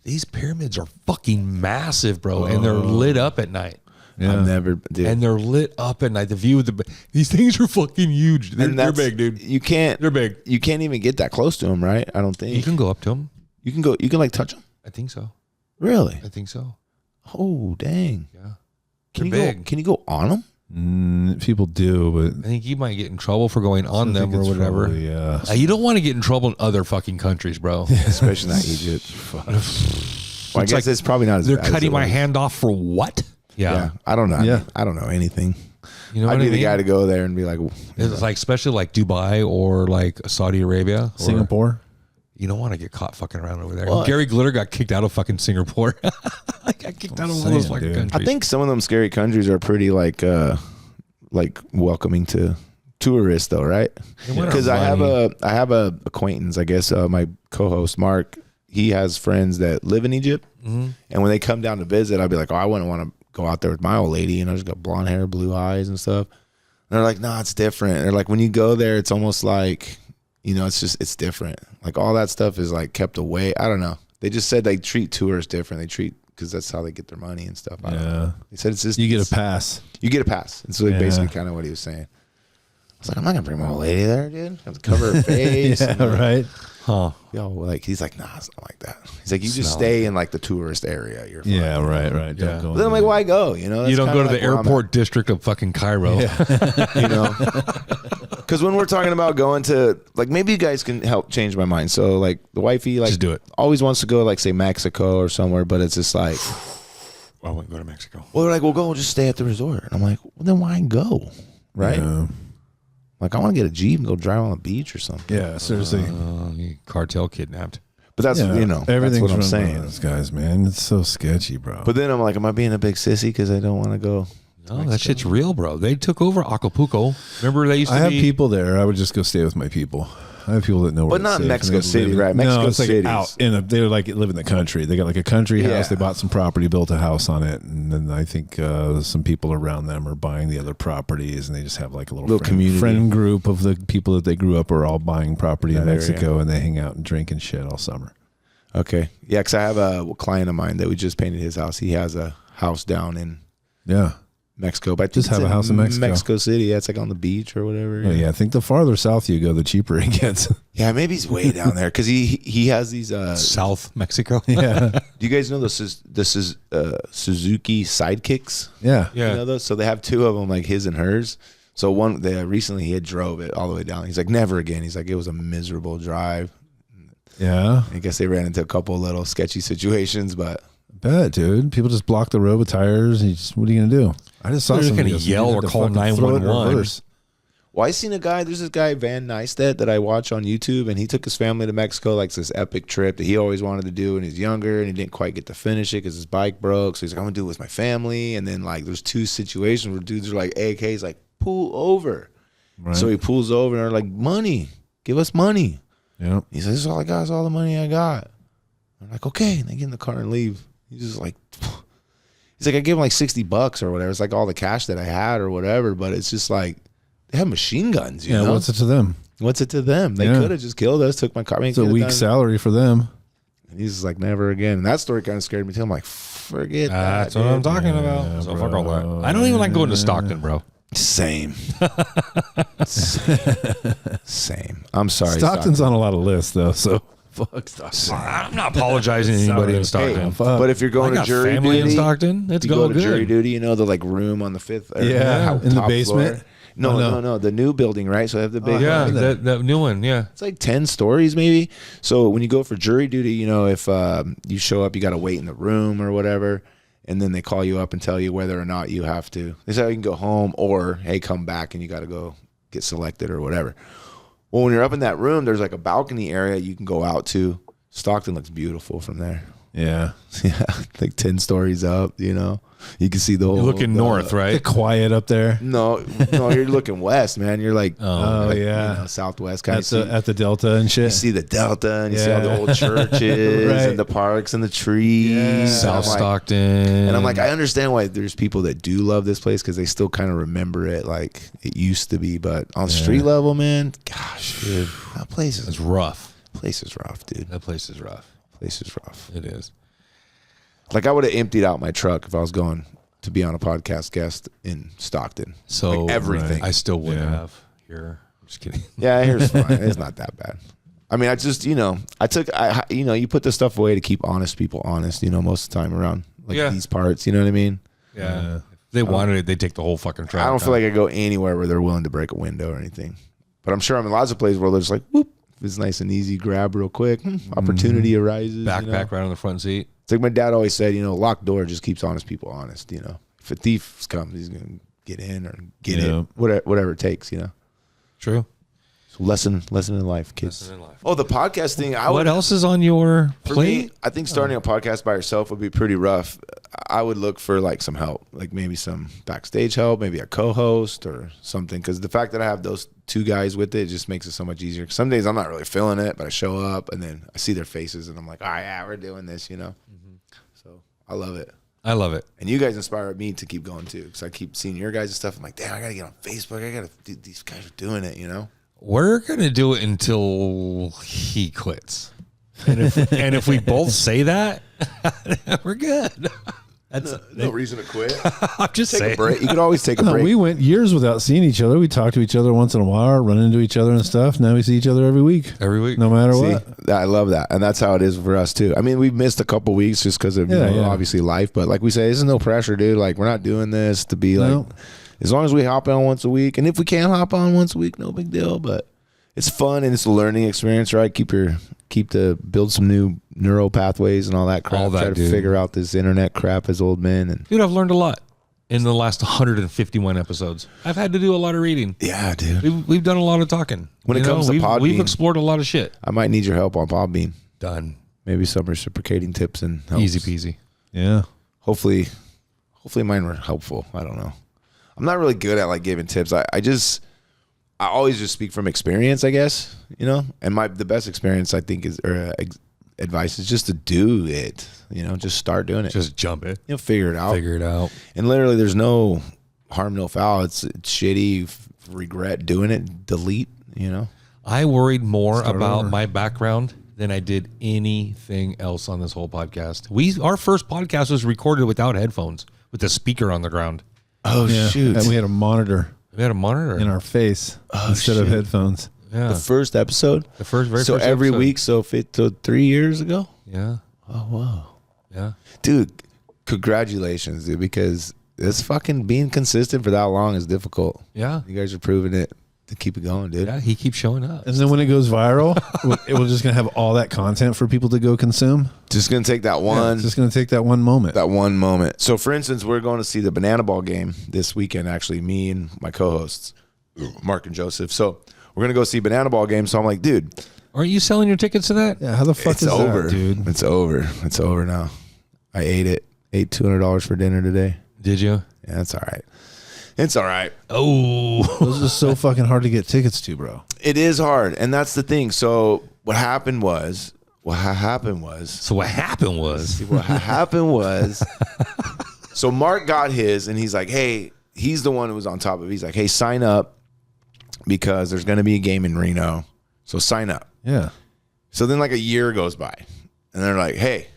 [SPEAKER 1] These pyramids are fucking massive, bro, and they're lit up at night.
[SPEAKER 3] Yeah.
[SPEAKER 4] I've never. Dude.
[SPEAKER 1] And they're lit up at night. The view of these things are fucking huge. They're
[SPEAKER 4] that's-
[SPEAKER 1] big, dude.
[SPEAKER 4] You can't.
[SPEAKER 1] They're big.
[SPEAKER 4] You can't even get that close to them, right? I don't think
[SPEAKER 1] You can go up to them.
[SPEAKER 4] You can go. You can like touch them.
[SPEAKER 1] I think so.
[SPEAKER 4] Really?
[SPEAKER 1] I think so.
[SPEAKER 4] Oh, dang.
[SPEAKER 1] Yeah.
[SPEAKER 4] Can
[SPEAKER 1] They're
[SPEAKER 4] you
[SPEAKER 1] big.
[SPEAKER 4] go? Can you go on them?
[SPEAKER 3] People do, but
[SPEAKER 1] I think you might get in trouble for going on them or whatever.
[SPEAKER 3] Yeah.
[SPEAKER 1] You don't want to get in trouble in other fucking countries, bro.
[SPEAKER 4] Especially not Egypt. Well, I guess it's probably not as
[SPEAKER 1] They're
[SPEAKER 4] bad as
[SPEAKER 1] cutting
[SPEAKER 4] it
[SPEAKER 1] my
[SPEAKER 4] was.
[SPEAKER 1] hand off for what?
[SPEAKER 4] Yeah, I don't know.
[SPEAKER 3] Yeah.
[SPEAKER 4] I don't know anything.
[SPEAKER 1] You know what
[SPEAKER 4] I'd
[SPEAKER 1] I
[SPEAKER 4] be
[SPEAKER 1] mean?
[SPEAKER 4] the guy to go there and be like,
[SPEAKER 1] It's like, especially like Dubai or like Saudi Arabia. Or,
[SPEAKER 3] Singapore.
[SPEAKER 1] You don't want to get caught fucking around over there.
[SPEAKER 4] What?
[SPEAKER 1] Gary Glitter got kicked out of fucking Singapore. I got kicked out of all those
[SPEAKER 3] saying,
[SPEAKER 1] fucking
[SPEAKER 3] dude.
[SPEAKER 1] countries.
[SPEAKER 4] I think some of them scary countries are pretty like welcoming to tourists, though, right?
[SPEAKER 1] want our
[SPEAKER 4] Because I have
[SPEAKER 1] money.
[SPEAKER 4] a acquaintance, I guess, my co-host Mark. He has friends that live in Egypt,
[SPEAKER 1] Mm-hmm.
[SPEAKER 4] and when they come down to visit, I'll be like, "Oh, I wouldn't want to go out there with my old lady, she's got blonde hair, blue eyes, and stuff." And they're like, "No, it's different." They're like, when you go there, it's almost like, it's different. Like all that stuff is like kept away. I don't know. They just said they treat tourists different. They treat because that's how they get their money and stuff. I don't know. He said it's just
[SPEAKER 3] You get a pass.
[SPEAKER 4] You get a pass. It's like
[SPEAKER 3] Yeah.
[SPEAKER 4] basically kind of what he was saying. I was like, I'm not gonna bring my old lady there, dude. I have to cover her face.
[SPEAKER 3] Yeah, right.
[SPEAKER 1] Huh.
[SPEAKER 4] He's like, nah, it's not like that. He's like, you just stay in like the tourist area. You're fine.
[SPEAKER 3] Yeah, right.
[SPEAKER 1] Yeah.
[SPEAKER 3] Don't go.
[SPEAKER 4] But then I'm like, why go? You know,
[SPEAKER 1] You
[SPEAKER 4] that's
[SPEAKER 1] don't
[SPEAKER 4] kinda
[SPEAKER 1] go to
[SPEAKER 4] like
[SPEAKER 1] the
[SPEAKER 4] where I'm
[SPEAKER 1] airport district of fucking Cairo.
[SPEAKER 4] at, you know, because when we're talking about going to like, maybe you guys can help change my mind. So like the wifey like
[SPEAKER 1] Just do it.
[SPEAKER 4] always wants to go like say Mexico or somewhere, but it's just like,
[SPEAKER 1] I wouldn't go to Mexico.
[SPEAKER 4] well, they're like, well, go just stay at the resort. And I'm like, well, then why go? Right?
[SPEAKER 3] Yeah.
[SPEAKER 4] Like I want to get a Jeep and go drive on the beach or something.
[SPEAKER 3] Yeah, seriously.
[SPEAKER 1] Cartel kidnapped.
[SPEAKER 4] But that's
[SPEAKER 3] Yeah,
[SPEAKER 4] that's
[SPEAKER 3] everything's
[SPEAKER 4] what I'm
[SPEAKER 3] run by
[SPEAKER 4] saying.
[SPEAKER 3] those guys, man. It's so sketchy, bro.
[SPEAKER 4] But then I'm like, am I being a big sissy because I don't want to go?
[SPEAKER 1] No, that shit's real, bro. They took over Acapulco. Remember they used to
[SPEAKER 3] I have
[SPEAKER 1] be
[SPEAKER 3] people there. I would just go stay with my people. I have people that know where
[SPEAKER 4] But not
[SPEAKER 3] it's safe,
[SPEAKER 4] Mexico
[SPEAKER 3] and they
[SPEAKER 4] City,
[SPEAKER 3] live in-
[SPEAKER 4] right? Mexico
[SPEAKER 3] no, it's like
[SPEAKER 4] City's-
[SPEAKER 3] out in a. They like live in the country. They got like a country house.
[SPEAKER 4] Yeah.
[SPEAKER 3] They bought some property, built a house on it, and then I think some people around them are buying the other properties, and they just have like a little
[SPEAKER 4] community.
[SPEAKER 3] friend group of the people that they grew up are all buying property in
[SPEAKER 4] That area.
[SPEAKER 3] Mexico, and they hang out and drink and shit all summer.
[SPEAKER 4] Okay. Yeah, because I have a client of mine that we just painted his house. He has a house down in Mexico. But I think
[SPEAKER 3] Just have
[SPEAKER 4] it's
[SPEAKER 3] a house in Mexico.
[SPEAKER 4] Mexico City. Yeah, it's like on the beach or whatever.
[SPEAKER 3] Oh, yeah, I think the farther south you go, the cheaper it gets.
[SPEAKER 4] Yeah, maybe he's way down there because he has these.
[SPEAKER 1] South Mexico.
[SPEAKER 3] Yeah.
[SPEAKER 4] Do you guys know this is Suzuki sidekicks?
[SPEAKER 3] Yeah.
[SPEAKER 1] Yeah.
[SPEAKER 4] You know those? So they have two of them, like his and hers. So one, recently he had drove it all the way down. He's like, never again. He's like, it was a miserable drive.
[SPEAKER 3] Yeah.
[SPEAKER 4] I guess they ran into a couple little sketchy situations, but
[SPEAKER 3] Bet, dude. People just block the road with tires. And what are you going to do? I just saw
[SPEAKER 1] They're just
[SPEAKER 3] somebody
[SPEAKER 1] gonna
[SPEAKER 3] else,
[SPEAKER 1] yell
[SPEAKER 3] you
[SPEAKER 1] or
[SPEAKER 3] had to
[SPEAKER 1] call
[SPEAKER 3] fucking throw it in
[SPEAKER 1] 911.
[SPEAKER 3] reverse.
[SPEAKER 4] well, I seen a guy. There's this guy Van Neistat that I watch on YouTube, and he took his family to Mexico, like this epic trip that he always wanted to do when he was younger, and he didn't quite get to finish it because his bike broke. So he's like, I'm gonna do it with my family. And then like there's two situations where dudes are like, hey, he's like, pull over.
[SPEAKER 3] Right.
[SPEAKER 4] So he pulls over, and they're like, money, give us money.
[SPEAKER 3] Yeah.
[SPEAKER 4] He says, this is all I got. It's all the money I got. I'm like, okay. And they get in the car and leave. He's just like, he's like, I gave him like $60 or whatever. It's like all the cash that I had or whatever. But it's just like, they have machine guns, you
[SPEAKER 3] Yeah.
[SPEAKER 4] know?
[SPEAKER 3] What's it to them?
[SPEAKER 4] What's it to them? They
[SPEAKER 3] Yeah.
[SPEAKER 4] could have just killed us, took my car. I mean,
[SPEAKER 3] It's a
[SPEAKER 4] could've
[SPEAKER 3] weak
[SPEAKER 4] done-
[SPEAKER 3] salary for them.
[SPEAKER 4] And he's just like, never again. And that story kind of scared me too. I'm like, forget that.
[SPEAKER 1] That's what I'm
[SPEAKER 4] dude.
[SPEAKER 1] talking
[SPEAKER 3] Yeah,
[SPEAKER 1] about. So fuck all
[SPEAKER 3] bro.
[SPEAKER 1] that. I don't even like going to Stockton, bro.
[SPEAKER 4] Same. Same. I'm sorry.
[SPEAKER 3] Stockton's on a lot of lists, though. So fuck Stockton.
[SPEAKER 1] I'm not apologizing to anybody in Stockton.
[SPEAKER 4] But if you're
[SPEAKER 1] I
[SPEAKER 4] going to
[SPEAKER 1] got
[SPEAKER 4] jury
[SPEAKER 1] family
[SPEAKER 4] duty,
[SPEAKER 1] in Stockton. It's
[SPEAKER 4] you go
[SPEAKER 1] going
[SPEAKER 4] to
[SPEAKER 1] good.
[SPEAKER 4] jury duty, you know, the like room on the fifth.
[SPEAKER 3] Yeah, in the
[SPEAKER 4] top
[SPEAKER 3] basement?
[SPEAKER 4] floor. No,
[SPEAKER 3] Oh, no.
[SPEAKER 4] no, the new building, right? So they have the big.
[SPEAKER 1] Yeah, that new one. Yeah.
[SPEAKER 4] It's like 10 stories maybe. So when you go for jury duty, you know, if you show up, you got to wait in the room or whatever. And then they call you up and tell you whether or not you have to. They say you can go home or, hey, come back and you got to go get selected or whatever. Well, when you're up in that room, there's like a balcony area you can go out to. Stockton looks beautiful from there.
[SPEAKER 3] Yeah.
[SPEAKER 4] Yeah, like 10 stories up, you know. You can see the whole.
[SPEAKER 1] You're looking north, right?
[SPEAKER 3] Get quiet up there.
[SPEAKER 4] No, you're looking west, man. You're like,
[SPEAKER 3] Oh,
[SPEAKER 4] like,
[SPEAKER 3] yeah.
[SPEAKER 4] you know, southwest kind of.
[SPEAKER 3] At the Delta and
[SPEAKER 4] You
[SPEAKER 3] shit.
[SPEAKER 4] see the Delta and you see all the
[SPEAKER 3] Yeah.
[SPEAKER 4] old churches
[SPEAKER 3] Right.
[SPEAKER 4] and the parks and the trees.
[SPEAKER 3] Yeah.
[SPEAKER 4] And
[SPEAKER 1] South
[SPEAKER 4] I'm like-
[SPEAKER 1] Stockton.
[SPEAKER 4] And I'm like, I understand why there's people that do love this place because they still kind of remember it like it used to be. But on street level, man, gosh, dude, that place
[SPEAKER 1] It's
[SPEAKER 4] is
[SPEAKER 1] rough.
[SPEAKER 4] rough, dude.
[SPEAKER 1] That place is rough.
[SPEAKER 4] Place is rough.
[SPEAKER 1] It is.
[SPEAKER 4] Like I would have emptied out my truck if I was going to be on a podcast guest in Stockton.
[SPEAKER 1] So
[SPEAKER 4] Like, everything.
[SPEAKER 1] I still wouldn't
[SPEAKER 3] Yeah.
[SPEAKER 1] have here. I'm just kidding.
[SPEAKER 4] Yeah, here's fine. It's not that bad. I mean, I just, you know, you put this stuff away to keep honest people honest, you know, most of the time around like
[SPEAKER 1] Yeah.
[SPEAKER 4] these parts, you know what I mean?
[SPEAKER 1] Yeah. If they wanted it, they'd take the whole fucking truck.
[SPEAKER 4] I don't feel like I go anywhere where they're willing to break a window or anything. But I'm sure I'm in lots of places where they're just like, whoop, if it's nice and easy, grab real quick. Opportunity arises. you know?
[SPEAKER 1] backpack right on the front seat.
[SPEAKER 4] It's like my dad always said, you know, locked door just keeps honest people honest, you know. If a thief comes, he's going to get in or get
[SPEAKER 3] Yeah.
[SPEAKER 4] it, whatever it takes, you know.
[SPEAKER 1] True.
[SPEAKER 4] So lesson in life, kids.
[SPEAKER 1] Lesson in life.
[SPEAKER 4] Oh, the podcast thing.
[SPEAKER 1] What else is on your
[SPEAKER 4] For
[SPEAKER 1] plate?
[SPEAKER 4] me, I think starting a podcast by yourself would be pretty rough. I would look for like some help, like maybe some backstage help, maybe a co-host or something. Because the fact that I have those two guys with it just makes it so much easier. Some days I'm not really feeling it, but I show up and then I see their faces and I'm like, all right, yeah, we're doing this, you know. So I love it.
[SPEAKER 1] I love it.
[SPEAKER 4] And you guys inspire me to keep going too, because I keep seeing your guys' stuff. I'm like, damn, I gotta get on Facebook. I gotta do. These guys are doing it, you know.
[SPEAKER 1] We're gonna do it until he quits, and if we both say that, we're good. That's
[SPEAKER 4] No reason to quit.
[SPEAKER 1] I'm just
[SPEAKER 4] Take
[SPEAKER 1] saying.
[SPEAKER 4] a break. You could always take a
[SPEAKER 3] No,
[SPEAKER 4] break.
[SPEAKER 3] we went years without seeing each other. We talked to each other once in a while, run into each other and stuff. Now we see each other every week.
[SPEAKER 1] Every week.
[SPEAKER 3] No matter
[SPEAKER 4] See,
[SPEAKER 3] what.
[SPEAKER 4] I love that, and that's how it is for us too. I mean, we've missed a couple weeks just because of
[SPEAKER 3] Yeah, yeah.
[SPEAKER 4] obviously life, but like we say, this is no pressure, dude. Like we're not doing this to be like,
[SPEAKER 3] No.
[SPEAKER 4] as long as we hop on once a week, and if we can't hop on once a week, no big deal. But it's fun and it's a learning experience, right? Keep to build some new neural pathways and all that crap.
[SPEAKER 1] All that,
[SPEAKER 4] Try to
[SPEAKER 1] dude.
[SPEAKER 4] figure out this internet crap as old men, and
[SPEAKER 1] Dude, I've learned a lot in the last 151 episodes. I've had to do a lot of reading.
[SPEAKER 4] yeah, dude.
[SPEAKER 1] We've done a lot of talking.
[SPEAKER 4] When it comes to
[SPEAKER 1] we've
[SPEAKER 4] Podbean-
[SPEAKER 1] explored a lot of shit.
[SPEAKER 4] I might need your help on Podbean.
[SPEAKER 1] Done.
[SPEAKER 4] Maybe some reciprocating tips and helps.
[SPEAKER 1] Easy peasy.
[SPEAKER 3] Yeah.
[SPEAKER 4] Hopefully mine were helpful. I don't know. I'm not really good at like giving tips. I always just speak from experience, I guess, you know. And the best experience I think is advice is just to do it. You know, just start doing it.
[SPEAKER 1] Just jump it.
[SPEAKER 4] You'll figure it out.
[SPEAKER 1] Figure it out.
[SPEAKER 4] And literally, there's no harm, no foul. It's shitty. You regret doing it. Delete. You know.
[SPEAKER 1] I worried more
[SPEAKER 3] Start
[SPEAKER 1] about
[SPEAKER 3] over.
[SPEAKER 1] my background than I did anything else on this whole podcast. Our first podcast was recorded without headphones, with a speaker on the ground.
[SPEAKER 4] Oh, shoot.
[SPEAKER 3] And we had a monitor
[SPEAKER 1] We had a monitor
[SPEAKER 3] in our face instead of headphones.
[SPEAKER 1] Yeah.
[SPEAKER 4] The first episode?
[SPEAKER 1] Very
[SPEAKER 4] So
[SPEAKER 1] first
[SPEAKER 4] every
[SPEAKER 1] episode.
[SPEAKER 4] week, so 3 years ago?
[SPEAKER 1] Yeah.
[SPEAKER 4] Oh, wow.
[SPEAKER 1] Yeah.
[SPEAKER 4] Dude, congratulations, dude, because this fucking being consistent for that long is difficult.
[SPEAKER 1] Yeah.
[SPEAKER 4] You guys are proving it to keep it going, dude.
[SPEAKER 1] Yeah. He keeps showing up.
[SPEAKER 3] And then when it goes viral, we're just going to have all that content for people to go consume.
[SPEAKER 4] Just going to take that
[SPEAKER 3] Yeah,
[SPEAKER 4] one.
[SPEAKER 3] it's just going to take that one moment.
[SPEAKER 4] That one moment. So, for instance, we're going to see the Banana Ball game this weekend, actually, me and my co-hosts, Mark and Joseph. So, we're going to go see Banana Ball game. So, I'm like, dude.
[SPEAKER 1] Aren't you selling your tickets to that?
[SPEAKER 3] Yeah, how the fuck
[SPEAKER 4] It's
[SPEAKER 3] is
[SPEAKER 4] over,
[SPEAKER 3] that, dude?
[SPEAKER 4] It's over. It's over now. I ate it. Ate $200 for dinner today.
[SPEAKER 1] Did you?
[SPEAKER 4] Yeah, it's all right. It's all right.
[SPEAKER 1] Oh.
[SPEAKER 3] Those are so fucking hard to get tickets to, bro.
[SPEAKER 4] It is hard, and that's the thing. So what happened was.
[SPEAKER 1] So what happened was.
[SPEAKER 4] So Mark got his, and he's like, hey, he's the one who was on top of it. He's like, hey, sign up because there's going to be a game in Reno. So sign up.
[SPEAKER 3] Yeah.
[SPEAKER 4] So then like a year goes by, and they're like, hey,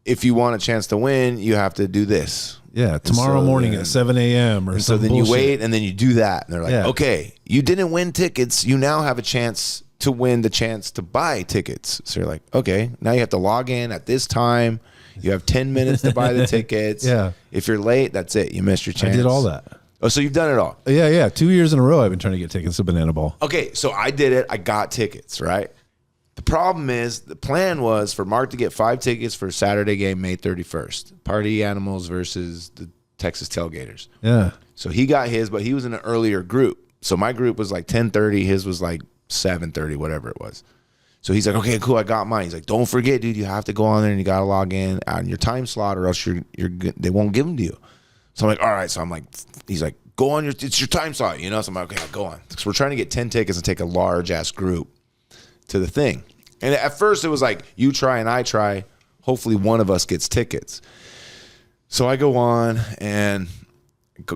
[SPEAKER 4] if you want a chance to win, you have to do this.
[SPEAKER 3] Yeah, tomorrow
[SPEAKER 4] so
[SPEAKER 3] morning
[SPEAKER 4] then-
[SPEAKER 3] at 7 a.m. or
[SPEAKER 4] And so
[SPEAKER 3] some
[SPEAKER 4] then
[SPEAKER 3] bullshit.
[SPEAKER 4] you wait, and then you do that. And they're like,
[SPEAKER 3] Yeah.
[SPEAKER 4] okay, you didn't win tickets. You now have a chance to win the chance to buy tickets. So you're like, okay, now you have to log in at this time. You have 10 minutes to buy the tickets.
[SPEAKER 3] Yeah.
[SPEAKER 4] If you're late, that's it. You missed your chance.
[SPEAKER 3] I did all that.
[SPEAKER 4] Oh, so you've done it all.
[SPEAKER 3] Yeah. 2 years in a row I've been trying to get tickets to Banana Ball.
[SPEAKER 4] Okay, so I did it. I got tickets, right? The problem is the plan was for Mark to get 5 tickets for Saturday game, May 31st. Party Animals versus the Texas Tailgaters.
[SPEAKER 3] Yeah.
[SPEAKER 4] So he got his, but he was in an earlier group. So my group was like 10:30. His was like 7:30, whatever it was. So he's like, okay, cool, I got mine. He's like, don't forget, dude, you have to go on there and you got to log in on your time slot or else they won't give them to you. So I'm like, all right. So I'm like, he's like, go on it's your time slot, you know? So I'm like, okay, I'll go on. So we're trying to get 10 tickets and take a large ass group to the thing. And at first it was like, you try and I try. Hopefully one of us gets tickets. So I go on and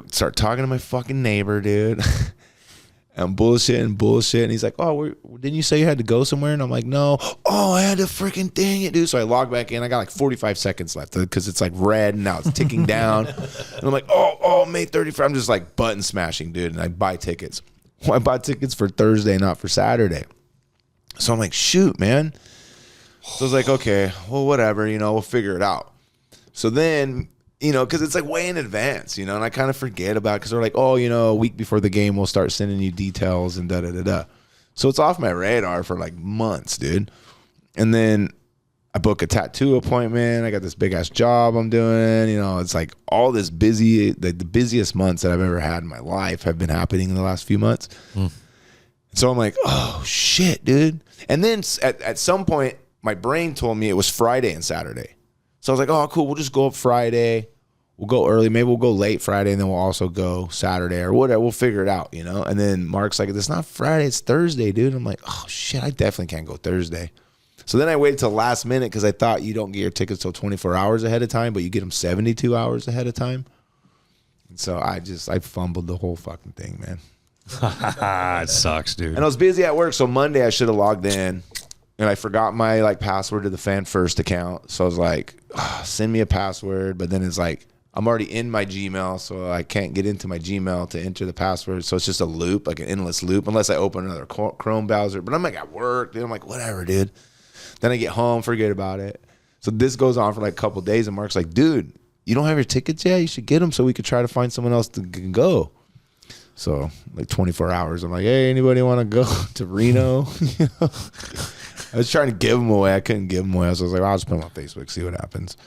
[SPEAKER 4] start talking to my fucking neighbor, dude. I'm bullshitting. And he's like, oh, didn't you say you had to go somewhere? And I'm like, no. Oh, I had to freaking dang it, dude. So I log back in. I got like 45 seconds left because it's like red and now it's ticking down. And I'm like, oh, May 31st. I'm just like button smashing, dude. And I buy tickets. Well, I bought tickets for Thursday, not for Saturday. So I'm like, shoot, man. So I was like, okay, well, whatever, we'll figure it out. So then, because it's like way in advance, and I kind of forget about it because they're like, oh, a week before the game, we'll start sending you details and da-da-da-da. So it's off my radar for like months, dude. And then I book a tattoo appointment. I got this big-ass job I'm doing. It's like all this busy, the busiest months that I've ever had in my life have been happening in the last few months. So I'm like, oh, shit, dude. And then at some point, my brain told me it was Friday and Saturday. So I was like, oh, cool. We'll just go up Friday. We'll go early. Maybe we'll go late Friday, and then we'll also go Saturday or whatever. We'll figure it out, And then Mark's like, it's not Friday. It's Thursday, dude. I'm like, oh, shit, I definitely can't go Thursday. So then I waited till last minute because I thought you don't get your tickets till 24 hours ahead of time, but you get them 72 hours ahead of time. And so I fumbled the whole fucking thing, man.
[SPEAKER 1] It sucks, dude.
[SPEAKER 4] And I was busy at work, so Monday I should have logged in, and I forgot my password to the Fan First account. So I was like, send me a password, but then it's like I'm already in my Gmail, so I can't get into my Gmail to enter the password. So it's just a loop, like an endless loop, unless I open another Chrome browser. But I'm like at work, dude. I'm like, whatever, dude. Then I get home, forget about it. So this goes on for like a couple of days, and Mark's like, dude, you don't have your tickets yet? You should get them so we could try to find someone else to go. So like 24 hours, I'm like, hey, anybody want to go to Reno? I was trying to give them away. I couldn't give them away. So I was like, I'll just put them on Facebook, see what happens.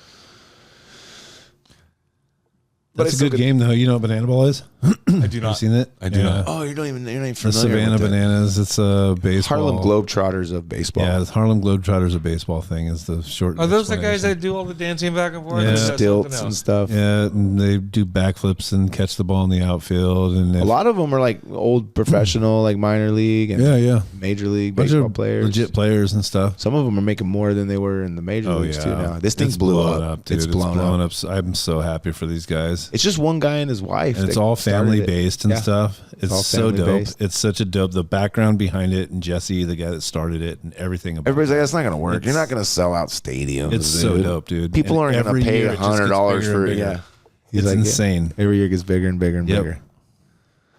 [SPEAKER 4] But
[SPEAKER 3] That's a good game, though. You know what Banana Ball is?
[SPEAKER 1] I do not.
[SPEAKER 3] You seen it?
[SPEAKER 1] I do not.
[SPEAKER 4] Oh, you're not even familiar
[SPEAKER 3] The Savannah
[SPEAKER 4] with it.
[SPEAKER 3] Bananas. It's a baseball.
[SPEAKER 4] Harlem Globetrotters of baseball.
[SPEAKER 3] Yeah, the Harlem Globetrotters, a baseball thing, is the short.
[SPEAKER 1] Are those the guys
[SPEAKER 3] explanation.
[SPEAKER 1] that do all the dancing back and forth?
[SPEAKER 3] Yeah.
[SPEAKER 1] Or is that
[SPEAKER 4] Stilts
[SPEAKER 1] something
[SPEAKER 4] and
[SPEAKER 1] else?
[SPEAKER 4] stuff.
[SPEAKER 3] Yeah, and they do backflips and catch the ball in the outfield, and
[SPEAKER 4] A lot of them are like old professional, like minor league and
[SPEAKER 3] yeah,
[SPEAKER 4] major league
[SPEAKER 3] bunch
[SPEAKER 4] baseball
[SPEAKER 3] of
[SPEAKER 4] players.
[SPEAKER 3] legit players and stuff.
[SPEAKER 4] Some of them are making more than they were in the major leagues too now. This thing's
[SPEAKER 3] It's
[SPEAKER 4] blew
[SPEAKER 3] blowing
[SPEAKER 4] up.
[SPEAKER 3] dude.
[SPEAKER 4] It's blown up.
[SPEAKER 3] up. I'm so happy for these guys.
[SPEAKER 4] It's just one guy and his wife.
[SPEAKER 3] And it's
[SPEAKER 4] that
[SPEAKER 3] all family
[SPEAKER 4] started it.
[SPEAKER 3] based and
[SPEAKER 4] Yeah.
[SPEAKER 3] stuff.
[SPEAKER 4] all
[SPEAKER 3] It's so dope.
[SPEAKER 4] family-based.
[SPEAKER 3] It's such a dope. The background behind it and Jesse, the guy that started it, and everything about
[SPEAKER 4] Everybody's
[SPEAKER 3] it.
[SPEAKER 4] like, that's not going to work. You're not going to sell out stadiums.
[SPEAKER 3] It's so
[SPEAKER 4] dude.
[SPEAKER 3] dope, dude.
[SPEAKER 4] People
[SPEAKER 3] And
[SPEAKER 4] aren't going
[SPEAKER 3] every
[SPEAKER 4] to pay
[SPEAKER 3] year it just gets
[SPEAKER 4] $100
[SPEAKER 3] bigger
[SPEAKER 4] for
[SPEAKER 3] and
[SPEAKER 4] it.
[SPEAKER 3] bigger.
[SPEAKER 4] Yeah.
[SPEAKER 3] It's insane.
[SPEAKER 4] Every year gets bigger and bigger and
[SPEAKER 3] Yep.
[SPEAKER 4] bigger.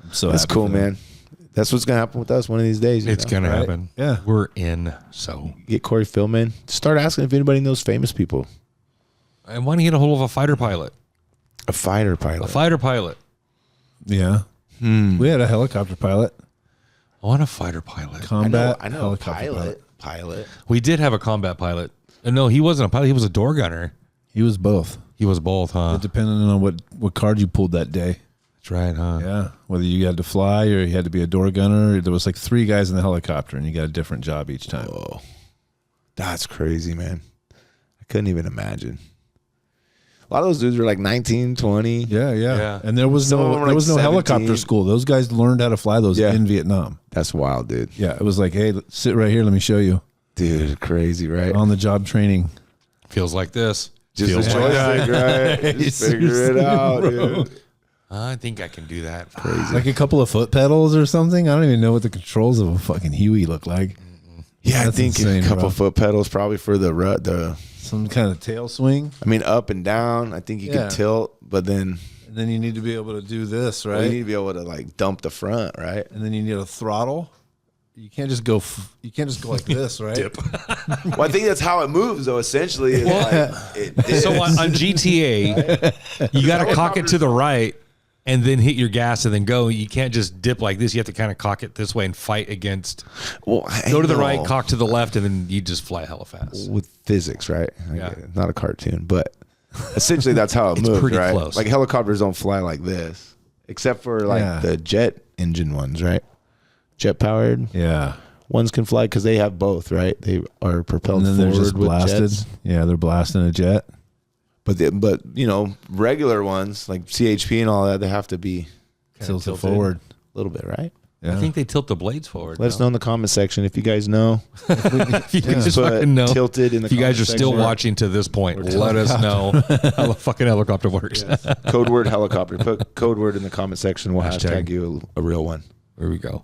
[SPEAKER 3] I'm so
[SPEAKER 4] That's
[SPEAKER 3] happy
[SPEAKER 4] cool,
[SPEAKER 3] for them.
[SPEAKER 4] man. That's what's going to happen with us one of these days.
[SPEAKER 1] It's going to
[SPEAKER 4] right?
[SPEAKER 1] happen.
[SPEAKER 3] Yeah.
[SPEAKER 1] We're in. So,
[SPEAKER 4] Get Corey Philman. Start asking if anybody knows famous people.
[SPEAKER 1] I want to get a hold of a fighter pilot.
[SPEAKER 4] A fighter pilot.
[SPEAKER 1] A fighter pilot.
[SPEAKER 3] Yeah. We had a helicopter pilot,
[SPEAKER 1] I want a fighter pilot.
[SPEAKER 3] combat
[SPEAKER 4] I know a
[SPEAKER 3] helicopter
[SPEAKER 4] pilot.
[SPEAKER 1] We did have a combat pilot. No, he wasn't a pilot. He was a door gunner.
[SPEAKER 3] He was both.
[SPEAKER 1] He was both, huh?
[SPEAKER 3] Depending on what card you pulled that day.
[SPEAKER 1] That's right, huh?
[SPEAKER 3] Yeah. Whether you had to fly or you had to be a door gunner. There was like 3 guys in the helicopter, and you got a different job each time.
[SPEAKER 4] Oh, that's crazy, man. I couldn't even imagine. A lot of those dudes were like 19, 20.
[SPEAKER 3] Yeah. And there was
[SPEAKER 4] Some of them were
[SPEAKER 3] no
[SPEAKER 4] like
[SPEAKER 3] helicopter
[SPEAKER 4] 17.
[SPEAKER 3] school. Those guys learned how to fly those
[SPEAKER 4] Yeah.
[SPEAKER 3] in Vietnam.
[SPEAKER 4] That's wild, dude.
[SPEAKER 3] Yeah. It was like, hey, sit right here. Let me show you.
[SPEAKER 4] Dude, crazy, right?
[SPEAKER 3] On the job training.
[SPEAKER 1] Feels like this.
[SPEAKER 4] Just
[SPEAKER 1] Feels
[SPEAKER 4] a
[SPEAKER 1] like
[SPEAKER 4] joystick, right? Just figure it out, dude.
[SPEAKER 1] I think I can do that.
[SPEAKER 3] Like a couple of foot pedals or something. I don't even know what the controls of a fucking Huey look like.
[SPEAKER 4] Yeah, I
[SPEAKER 3] That's
[SPEAKER 4] think
[SPEAKER 3] insane,
[SPEAKER 4] a couple
[SPEAKER 3] bro.
[SPEAKER 4] foot pedals probably for the.
[SPEAKER 3] Some kind of tail swing.
[SPEAKER 4] I mean, up and down. I think you
[SPEAKER 3] Yeah.
[SPEAKER 4] could tilt, but then
[SPEAKER 3] And then you need to be able to do this,
[SPEAKER 4] well,
[SPEAKER 3] right?
[SPEAKER 4] you need to be able to like dump the front, right?
[SPEAKER 3] And then you need a throttle. You can't just go. You can't just go like this, right?
[SPEAKER 4] Well, I think that's how it moves, though. Essentially, it's like, it
[SPEAKER 1] So
[SPEAKER 4] is.
[SPEAKER 1] on GTA, you got to cock it to the right and then hit your gas and then go. You can't just dip like this. You have to kind of cock it this way and fight against.
[SPEAKER 4] Well, I
[SPEAKER 1] Go to the
[SPEAKER 4] know.
[SPEAKER 1] right, cock to the left, and then you just fly hella fast.
[SPEAKER 4] with physics, right? I
[SPEAKER 1] Yeah.
[SPEAKER 4] get it. Not a cartoon, but essentially that's how it
[SPEAKER 1] It's
[SPEAKER 4] moves,
[SPEAKER 1] pretty
[SPEAKER 4] right?
[SPEAKER 1] close.
[SPEAKER 4] Like helicopters don't fly like this, except for like
[SPEAKER 3] Yeah.
[SPEAKER 4] the jet engine ones, right? Jet powered
[SPEAKER 3] Yeah.
[SPEAKER 4] ones can fly because they have both, right? They are propelled
[SPEAKER 3] And then they're
[SPEAKER 4] forward
[SPEAKER 3] just
[SPEAKER 4] with
[SPEAKER 3] blasted.
[SPEAKER 4] jets.
[SPEAKER 3] Yeah, they're blasting a jet.
[SPEAKER 4] But you know, regular ones like CHP and all that, they have to be
[SPEAKER 3] Tilted
[SPEAKER 1] tilted.
[SPEAKER 3] forward.
[SPEAKER 4] a little bit, right?
[SPEAKER 3] Yeah.
[SPEAKER 1] I think they tilt the blades forward.
[SPEAKER 4] Let us know in the comment section if you guys know.
[SPEAKER 1] If you can just
[SPEAKER 4] Put
[SPEAKER 1] fucking know.
[SPEAKER 4] tilted in the
[SPEAKER 1] If you guys
[SPEAKER 4] comment
[SPEAKER 1] are still
[SPEAKER 4] section.
[SPEAKER 1] watching to this point, let us know how the fucking helicopter works.
[SPEAKER 4] Code word helicopter. Put code word in the comment section. We'll
[SPEAKER 1] Hashtag.
[SPEAKER 4] hashtag you a real one.
[SPEAKER 1] There we go.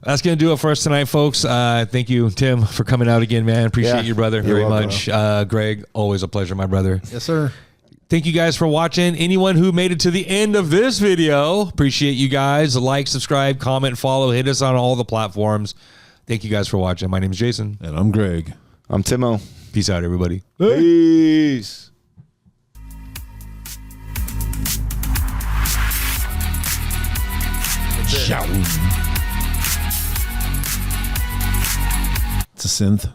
[SPEAKER 1] That's going to do it for us tonight, folks. Thank you, Tim, for coming out again, man. Appreciate
[SPEAKER 4] Yeah,
[SPEAKER 1] you, brother,
[SPEAKER 4] you're
[SPEAKER 1] very
[SPEAKER 4] welcome.
[SPEAKER 1] much. Greg, always a pleasure, my brother.
[SPEAKER 3] Yes, sir.
[SPEAKER 1] Thank you guys for watching. Anyone who made it to the end of this video, appreciate you guys. Like, subscribe, comment, follow. Hit us on all the platforms. Thank you guys for watching. My name is Jason.
[SPEAKER 3] And I'm Greg.
[SPEAKER 4] I'm Timo.
[SPEAKER 1] Peace out, everybody.
[SPEAKER 4] Peace.
[SPEAKER 3] It's a synth.